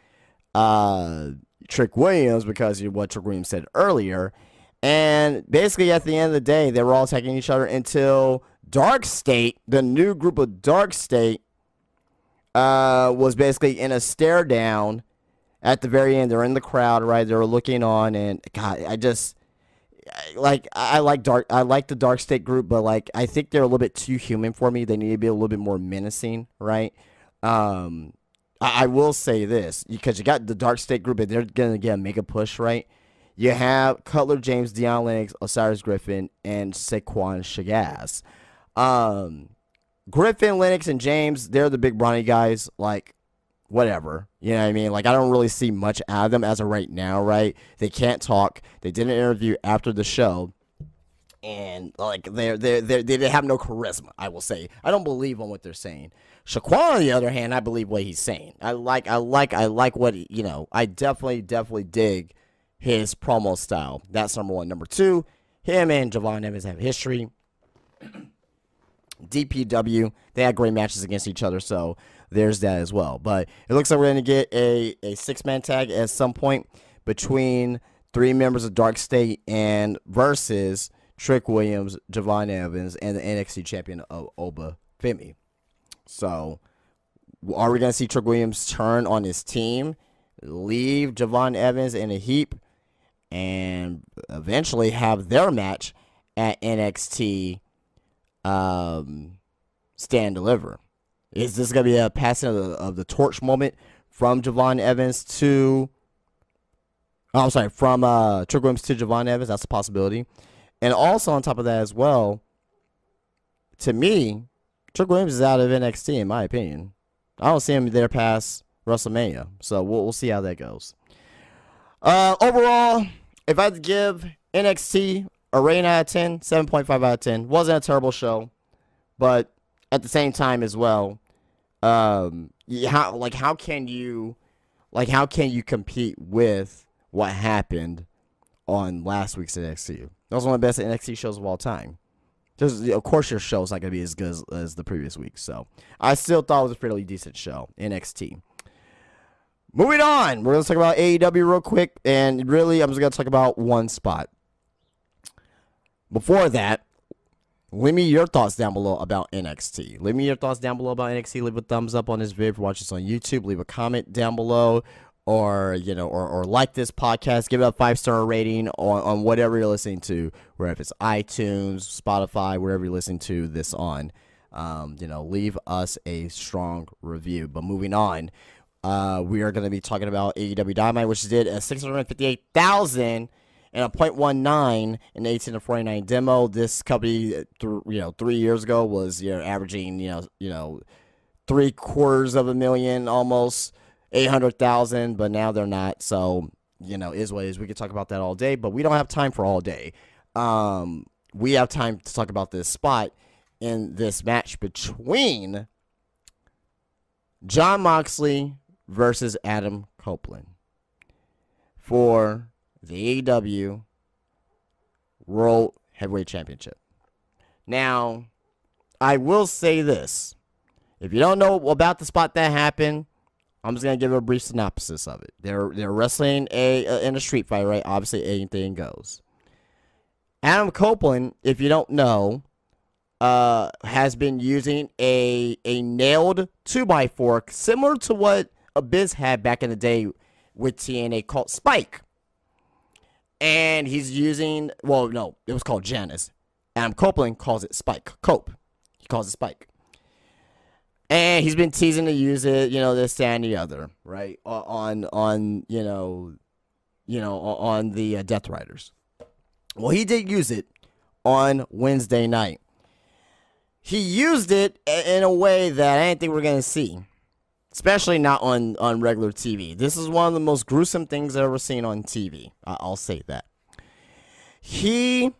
Trick Williams because of what Trick Williams said earlier. And basically, at the end of the day, they were all attacking each other until Dark State, the new group of Dark State, was basically in a stare down at the very end. They're in the crowd, right? They were looking on, and God, I like the Dark State group, but like I think they're a little bit too human for me. They need to be a little bit more menacing, right? I will say this, because you got the Dark State group, and they're gonna get a mega push, right? You have Cutler James, Deion Lennox, Osiris Griffin, and Saquon Shagaz. Griffin, Lennox, and James, they're the big brawny guys. Like, whatever. You know what I mean? Like, I don't really see much out of them as of right now, right? They can't talk. They did an interview after the show, and like they have no charisma, I will say. I don't believe on what they're saying. Shaquan, on the other hand, I believe what he's saying. I like what I definitely dig his promo style. That's number one. Number two, him and Javon Evans have history. DPW, they had great matches against each other, so there's that as well. But it looks like we're going to get a 6-man tag at some point between 3 members of Dark State and versus Trick Williams, Javon Evans, and the NXT champion of Oba Femi. So are we going to see Trick Williams turn on his team, leave Javon Evans in a heap, and eventually have their match at NXT Stand and Deliver? Is this going to be a passing of the torch moment from Javon Evans to... from Trick Williams to Javon Evans? That's a possibility. And also on top of that as well, to me, Trick Williams is out of NXT, in my opinion. I don't see him there past WrestleMania. So we'll see how that goes. Overall, if I had to give NXT a rating out of 10, 7.5 out of 10. Wasn't a terrible show, but at the same time as well, how can you compete with what happened on last week's NXT? That was one of the best NXT shows of all time. Of course, your show's not going to be as good as the previous week, so I still thought it was a fairly decent show, NXT. Moving on, we're going to talk about AEW real quick, and really, I'm just going to talk about one spot. Before that, leave me your thoughts down below about NXT. Leave me your thoughts down below about NXT. Leave a thumbs up on this video if you watch this on YouTube. Leave a comment down below, or like this podcast. Give it a 5-star rating on whatever you're listening to, whether it's iTunes, Spotify, wherever you're listening to this on. Leave us a strong review. But moving on, we are going to be talking about AEW Dynamite, which did a 658,000 and a .19 in the 18 to 49 demo. This company, 3 years ago was averaging 750,000, almost 800,000, but now they're not. So is what it is. We could talk about that all day, but we don't have time for all day. We have time to talk about this spot in this match between Jon Moxley versus Adam Copeland for the AEW World Heavyweight Championship. Now, I will say this. If you don't know about the spot that happened, I'm just going to give a brief synopsis of it. They're wrestling in a street fight, right? Obviously, anything goes. Adam Copeland, if you don't know, has been using a nailed 2x4, similar to what Abyss had back in the day with TNA, called Spike. And he's using, well, no, it was called Janus. Adam Copeland calls it Spike. Cope. He calls it Spike. And he's been teasing to use it, this, that, and the other, right? On on the Death Riders. Well, he did use it on Wednesday night. He used it in a way that I didn't think we were going to see, especially not on regular TV. This is one of the most gruesome things I've ever seen on TV. I'll say that. He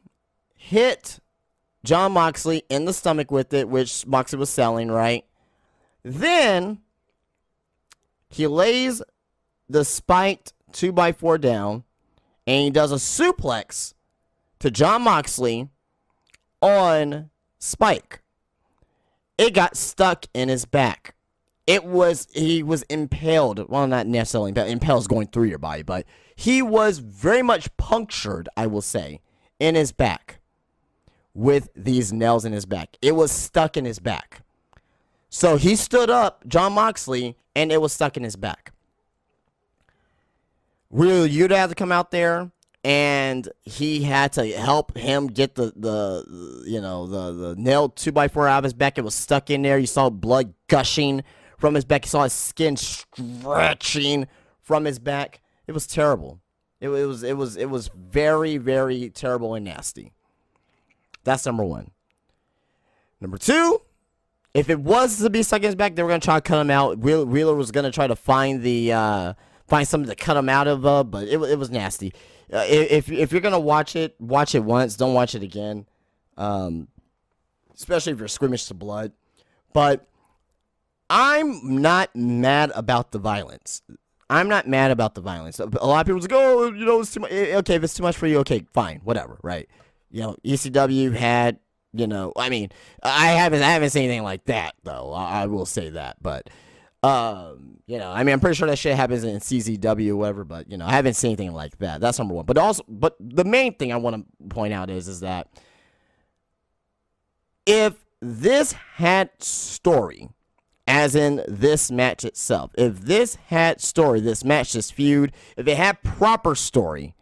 hit Jon Moxley in the stomach with it, which Moxley was selling, right? Then he lays the spiked 2x4 down, and he does a suplex to Jon Moxley on Spike. It got stuck in his back. He was impaled. Well, not necessarily impaled. Impaled is going through your body, but he was very much punctured, I will say, in his back with these nails in his back. It was stuck in his back. So he stood up, Jon Moxley, and it was stuck in his back. Really, you'd have to come out there, and he had to help him get the nailed 2x4 out of his back. It was stuck in there. You saw blood gushing from his back. You saw his skin stretching from his back. It was terrible. It was very, very terrible and nasty. That's number one. Number two, if it was to be stuck in his back, they were gonna try to cut him out. Wheeler was gonna try to find something to cut him out of, but it was nasty. If you're gonna watch it once. Don't watch it again. Especially if you're squeamish to blood. But I'm not mad about the violence. I'm not mad about the violence. A lot of people just go, oh, it's too much. Okay, if it's too much for you, okay, fine, whatever, right? ECW had, I haven't seen anything like that though. I will say that, but I'm pretty sure that shit happens in CZW or whatever, but I haven't seen anything like that. That's number one. But the main thing I want to point out is that if this had story, as in this match itself, if this had story, this match, this feud, if it had proper story,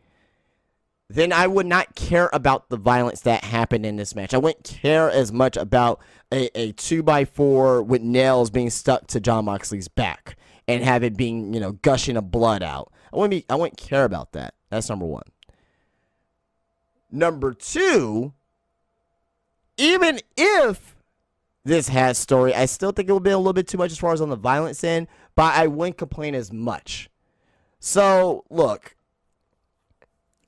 then I would not care about the violence that happened in this match. I wouldn't care as much about a 2x4 with nails being stuck to Jon Moxley's back and have it being, gushing of blood out. I wouldn't care about that. That's number one. Number two, even if this has story, I still think it would be a little bit too much as far as on the violence end, but I wouldn't complain as much. So, look,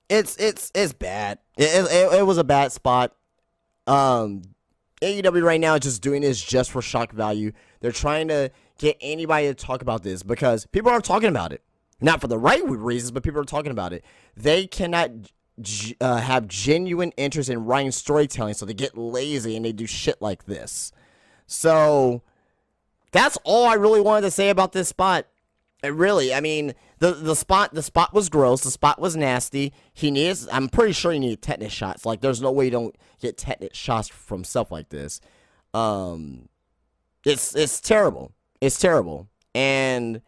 it's bad. It was a bad spot. AEW right now is just doing this just for shock value. They're trying to get anybody to talk about this because people are talking about it. Not for the right reasons, but people are talking about it. They cannot have genuine interest in writing storytelling, so they get lazy and they do shit like this. So that's all I really wanted to say about this spot. The spot was gross. The spot was nasty. I'm pretty sure he needed tetanus shots. Like, there's no way you don't get tetanus shots from stuff like this. It's terrible. It's terrible. And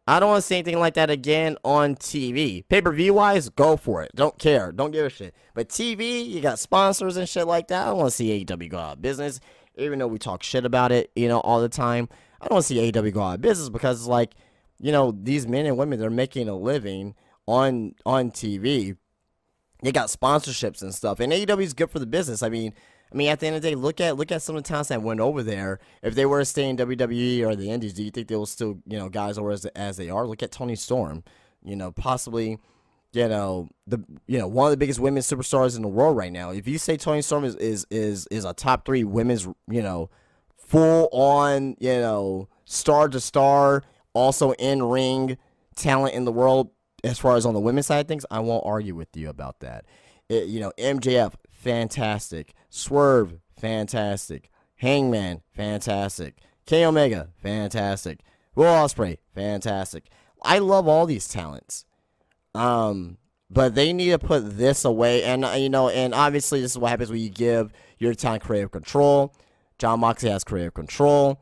I don't want to see anything like that again on TV. Pay-per-view wise, go for it. Don't care. Don't give a shit. But TV, you got sponsors and shit like that. I don't want to see AEW go out of business, even though we talk shit about it, all the time. I don't want to see AEW go out of business because it's like, these men and women, they're making a living on TV. They got sponsorships and stuff, and AEW is good for the business. I mean, at the end of the day, look at some of the talents that went over there. If they were to stay in WWE or the Indies, do you think they will still, guys over as they are? Look at Toni Storm, possibly, one of the biggest women's superstars in the world right now. If you say Toni Storm is a top 3 women's, full on, star to star, also in-ring talent in the world as far as on the women's side of things, I won't argue with you about that. MJF, fantastic. Swerve, fantastic. Hangman, fantastic. Kenny Omega, fantastic. Will Ospreay, fantastic. I love all these talents. But they need to put this away. And, and obviously this is what happens when you give your talent creative control. Jon Moxley has creative control.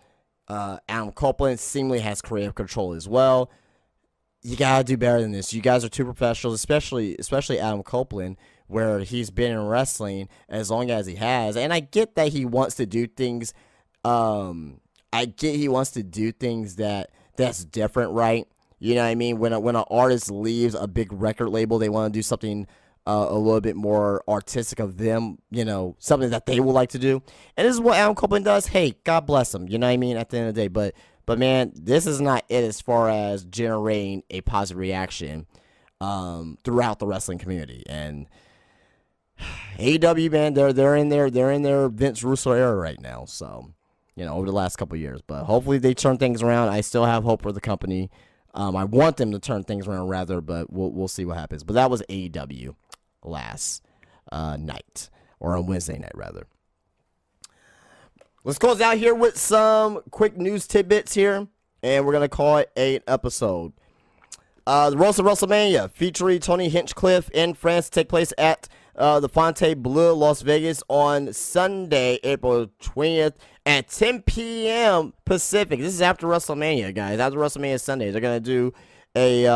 Adam Copeland seemingly has creative control as well. You got to do better than this. You guys are too professionals, especially Adam Copeland, where he's been in wrestling as long as he has. And I get that he wants to do things. That's different, right? You know what I mean? When an artist leaves a big record label, they want to do something a little bit more artistic of them, something that they would like to do. And this is what Adam Copeland does. Hey, God bless him. You know what I mean? At the end of the day. But man, this is not it as far as generating a positive reaction throughout the wrestling community. And AEW, man, they're in their Vince Russo era right now. So, over the last couple of years. But hopefully they turn things around. I still have hope for the company. I want them to turn things around rather, but we'll see what happens. But that was AEW last night, or on Wednesday night rather. Let's close out here with some quick news tidbits here, and we're gonna call it an episode. The Roast of WrestleMania featuring Tony Hinchcliffe in France take place at the Fontainebleau, Las Vegas on Sunday, April 20th at 10 p.m. Pacific. This is after WrestleMania, guys. After WrestleMania Sunday, they're going to do a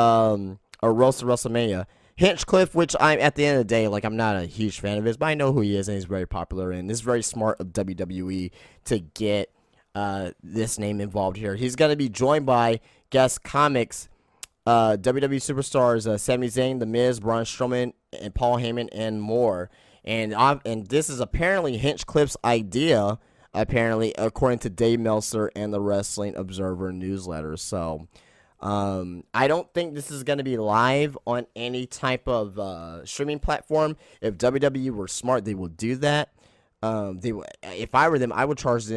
Roast of WrestleMania. Hinchcliffe, which at the end of the day, I'm not a huge fan of his, but I know who he is, and he's very popular, and it's very smart of WWE to get this name involved here. He's going to be joined by guest comics, WWE superstars Sami Zayn, The Miz, Braun Strowman, and Paul Heyman, and more. And this is apparently Hinchcliffe's idea, apparently, according to Dave Meltzer and the Wrestling Observer newsletter. So, I don't think this is going to be live on any type of streaming platform. If WWE were smart, they would do that. If I were them, I would charge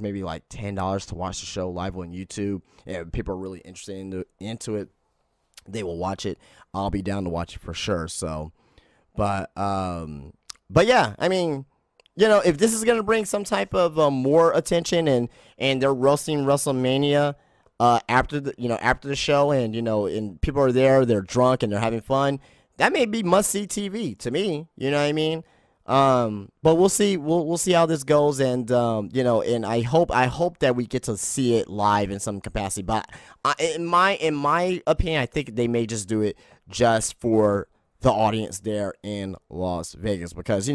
maybe like $10 to watch the show live on YouTube. If people are really interested into it, they will watch it. I'll be down to watch it for sure. So, but yeah, I mean, if this is gonna bring some type of more attention and they're roasting WrestleMania after the show, and people are there, they're drunk and they're having fun, that may be must see TV to me. You know what I mean? But we'll see. We'll see how this goes, and and I hope that we get to see it live in some capacity. But in my opinion, I think they may just do it just for the audience there in Las Vegas, because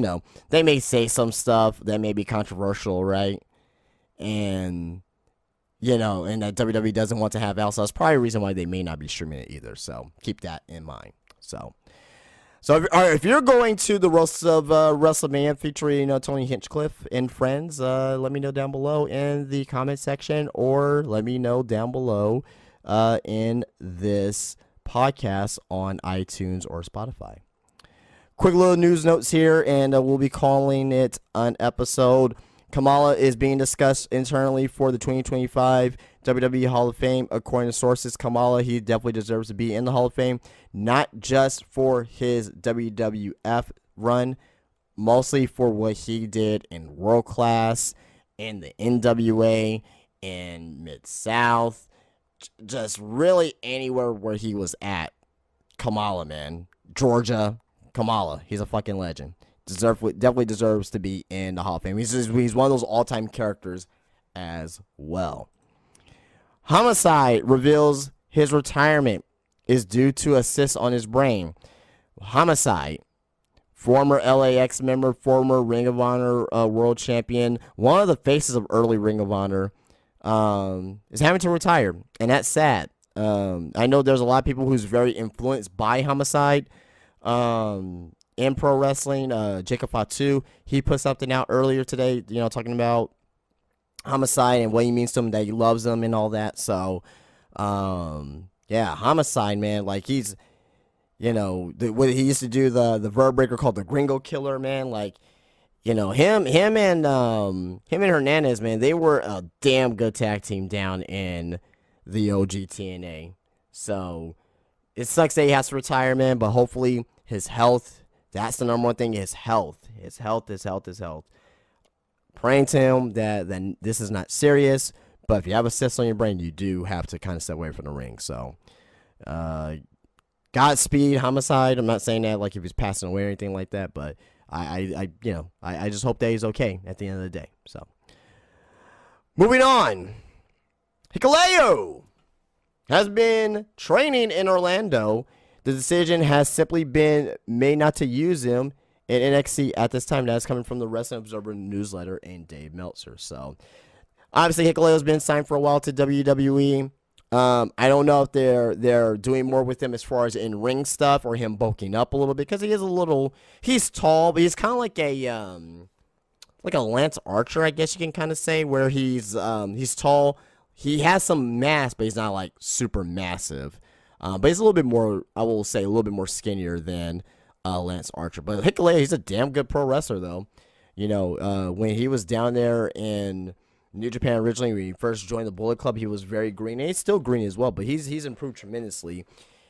they may say some stuff that may be controversial, right? And and that WWE doesn't want to have out, so that's probably a reason why they may not be streaming it either. So keep that in mind. So if you're going to the Roast of WrestleMania featuring Tony Hinchcliffe and friends, let me know down below in the comment section, or let me know down below in this podcast on iTunes or Spotify. Quick little news notes here, and we'll be calling it an episode. Kamala is being discussed internally for the 2025 WWE Hall of Fame. According to sources, Kamala, he definitely deserves to be in the Hall of Fame, not just for his WWF run, mostly for what he did in World Class, in the NWA, in Mid-South, just really anywhere where he was at. Kamala, man. Georgia, Kamala. He's a fucking legend. Definitely deserves to be in the Hall of Fame. He's one of those all-time characters as well. Homicide reveals his retirement is due to a cyst on his brain. Homicide, former LAX member, former Ring of Honor world champion, one of the faces of early Ring of Honor, is having to retire, and that's sad. I know there's a lot of people who's very influenced by Homicide in pro wrestling. Jacob Fatu, he put something out earlier today, talking about Homicide and what he means to him, that he loves him and all that. So, yeah, Homicide, man, like he's, what he used to do, the verb breaker called the Gringo Killer, man, like, him and Hernandez, man, they were a damn good tag team down in the OG TNA. So it sucks that he has to retire, man, but hopefully his health That's the number one thing, is health. His health, his health, his health. Praying to him that this is not serious, but if you have a cyst on your brain, you do have to kind of step away from the ring. So, Godspeed, Homicide. I'm not saying that like if he's passing away or anything like that, but I just hope that he's okay at the end of the day. So, moving on. Hikuleo has been training in Orlando. The decision has simply been made not to use him in NXT at this time. That's coming from the Wrestling Observer newsletter and Dave Meltzer. So, obviously, Hikuleo's been signed for a while to WWE. I don't know if they're doing more with him as far as in-ring stuff or him bulking up a little bit, because he's tall, but he's kind of like a Lance Archer, I guess you can kind of say, where he's tall. He has some mass, but he's not like super massive. But he's a little bit more, I will say, a little bit more skinnier than Lance Archer. But Hikuleo, he's a damn good pro wrestler, though. You know, when he was down there in New Japan originally, when he first joined the Bullet Club, he was very green. And he's still green as well, but he's improved tremendously.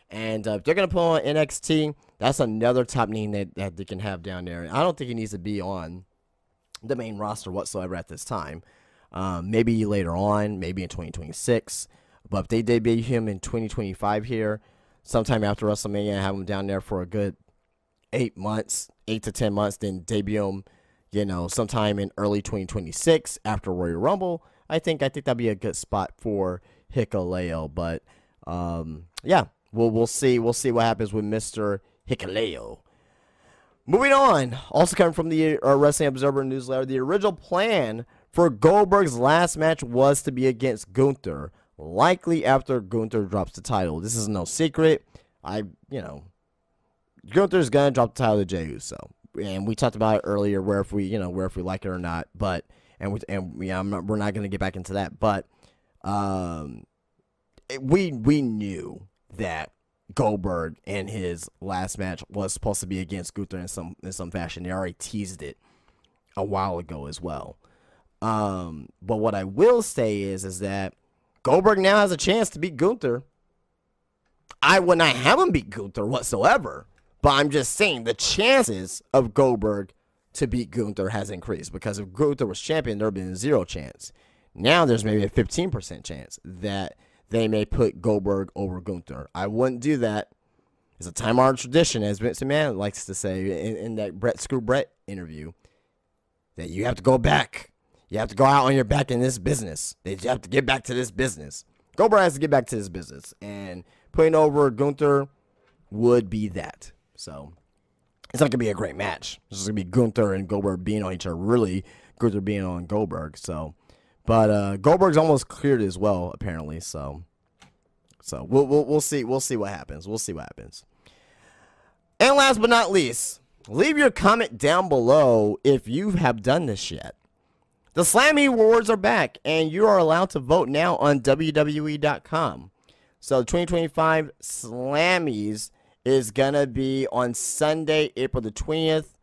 And if they're going to put on NXT, that's another top name that they can have down there. I don't think he needs to be on the main roster whatsoever at this time. Maybe later on, maybe in 2026. But if they debut him in 2025 here, sometime after WrestleMania, have him down there for a good 8 to 10 months, then debut him, you know, sometime in early 2026 after Royal Rumble, I think that'd be a good spot for Hikuleo. But yeah, we'll see what happens with Mr. Hikuleo. Moving on, also coming from the Wrestling Observer newsletter, the original plan for Goldberg's last match was to be against Gunther, likely after Gunther drops the title. This is no secret. Gunther's gonna drop the title to Jey Uso, and we talked about it earlier, where if we like it or not. But we're not gonna get back into that. But we knew that Goldberg in his last match was supposed to be against Gunther in some fashion. They already teased it a while ago as well. But what I will say is that Goldberg now has a chance to beat Gunther. I would not have him beat Gunther whatsoever, but I'm just saying the chances of Goldberg to beat Gunther has increased, because if Gunther was champion, there would have been 0 chance. Now there's maybe a 15% chance that they may put Goldberg over Gunther. I wouldn't do that. It's a time-honored tradition, as Vince McMahon likes to say in that Screw Brett interview, that you have to go back. You have to go out on your back in this business. You have to get back to this business. Goldberg has to get back to this business. And putting over Gunther would be that. So, it's not going to be a great match. It's just going to be Gunther and Goldberg being on each other. Really, Gunther being on Goldberg. So, but Goldberg's almost cleared as well, apparently. So we'll see. We'll see what happens. We'll see what happens. And last but not least, leave your comment down below if you have done this yet. The Slammy Awards are back, and you are allowed to vote now on WWE.com. So the 2025 Slammies is going to be on Sunday, April the 20th,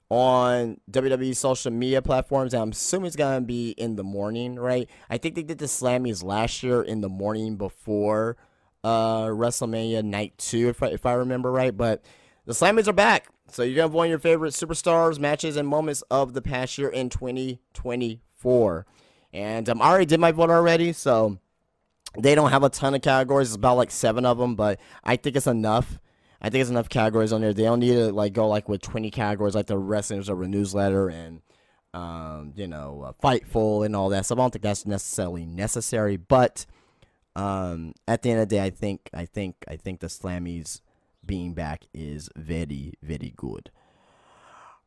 on WWE social media platforms. And I'm assuming it's going to be in the morning, right? I think they did the Slammies last year in the morning before WrestleMania Night 2, if I remember right. But the Slammies are back. So you're going to vote on your favorite superstars, matches, and moments of the past year in 2024. And I already did my vote already, so they don't have a ton of categories. It's about like 7 of them, but I think it's enough. I think it's enough categories on there. They don't need to go with 20 categories like the Wrestling Observer newsletter and Fightful and all that. So I don't think that's necessarily necessary. But at the end of the day, I think the Slammies being back is very, very good.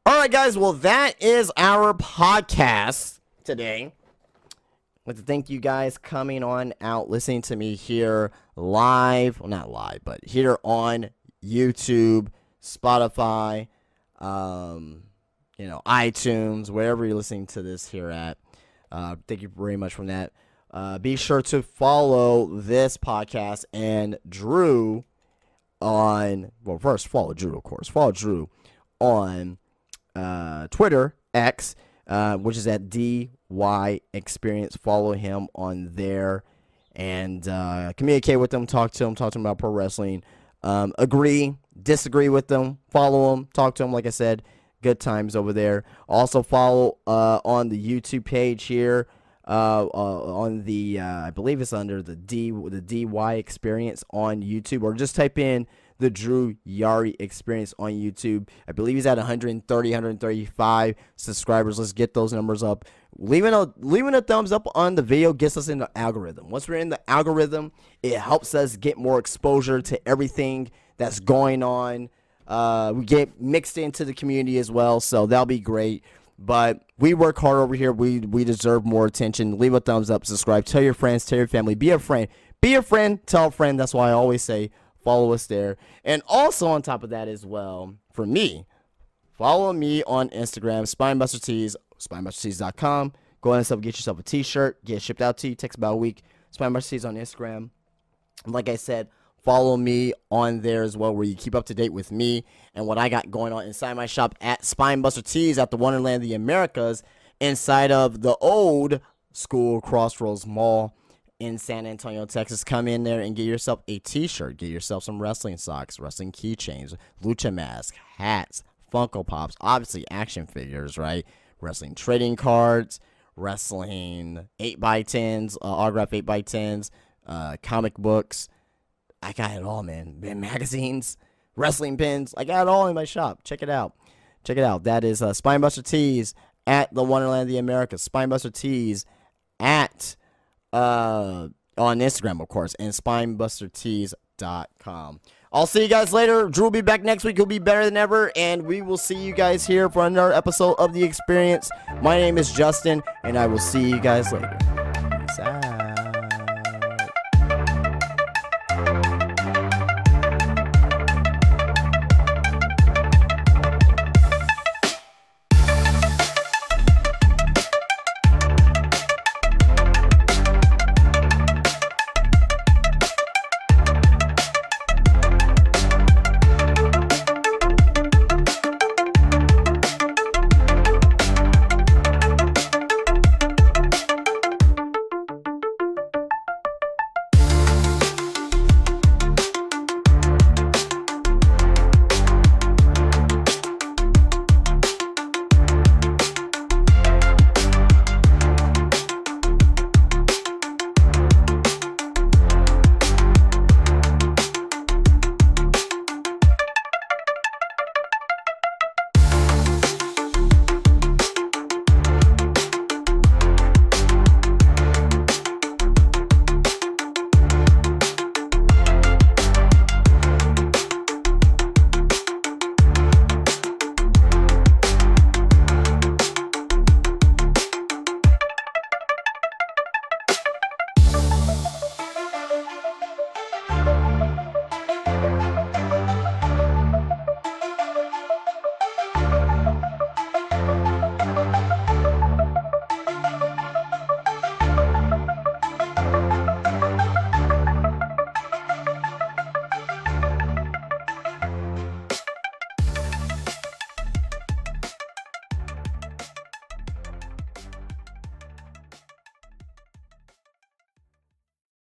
All right, guys. Well, that is our podcast today. I'd like to thank you guys coming on out, listening to me here live. Well, not live, but here on YouTube, Spotify, iTunes, wherever you're listening to this here at. Thank you very much for that. Be sure to follow this podcast and Drew on, well, first follow Drew, of course. Follow Drew on Twitter, X, which is at DY Experience. Follow him on there and communicate with him, talk to him about pro wrestling. agree, disagree with them, follow them, talk to them. Like I said, good times over there. Also follow on the YouTube page here. On the I believe it's under the DY Experience on YouTube, or just type in the Drew Yari Experience on YouTube. I believe he's at 135 subscribers. Let's get those numbers up. Leaving a thumbs up on the video gets us in the algorithm. Once we're in the algorithm, it helps us get more exposure to everything that's going on. We get mixed into the community as well, so that'll be great. But we work hard over here. We deserve more attention. Leave a thumbs up, subscribe, tell your friends, tell your family, be a friend. Be a friend, tell a friend. That's why I always say follow us there. And also on top of that as well, for me, follow me on Instagram, Spinebuster Tees, spinebustertees.com. Go ahead and get yourself a t-shirt, get it shipped out to you. It takes about a week. Spinebuster Tees on Instagram. And like I said, follow me on there as well, where you keep up to date with me and what I got going on inside my shop at Spinebuster Tees at the Wonderland of the Americas, inside of the old school Crossroads Mall in San Antonio, Texas. Come in there and get yourself a t-shirt, get yourself some wrestling socks, wrestling keychains, lucha mask, hats, Funko Pops, obviously action figures, right? Wrestling trading cards, wrestling 8x10s, autograph 8x10s, comic books. I got it all, man. Magazines, wrestling pins. I got it all in my shop. Check it out. Check it out. That is Spinebuster Tees at the Wonderland of the Americas. Spinebuster Tees at on Instagram, of course, and spinebustertees.com. I'll see you guys later. Drew will be back next week. He'll be better than ever, and we will see you guys here for another episode of The Experience. My name is Justin, and I will see you guys later.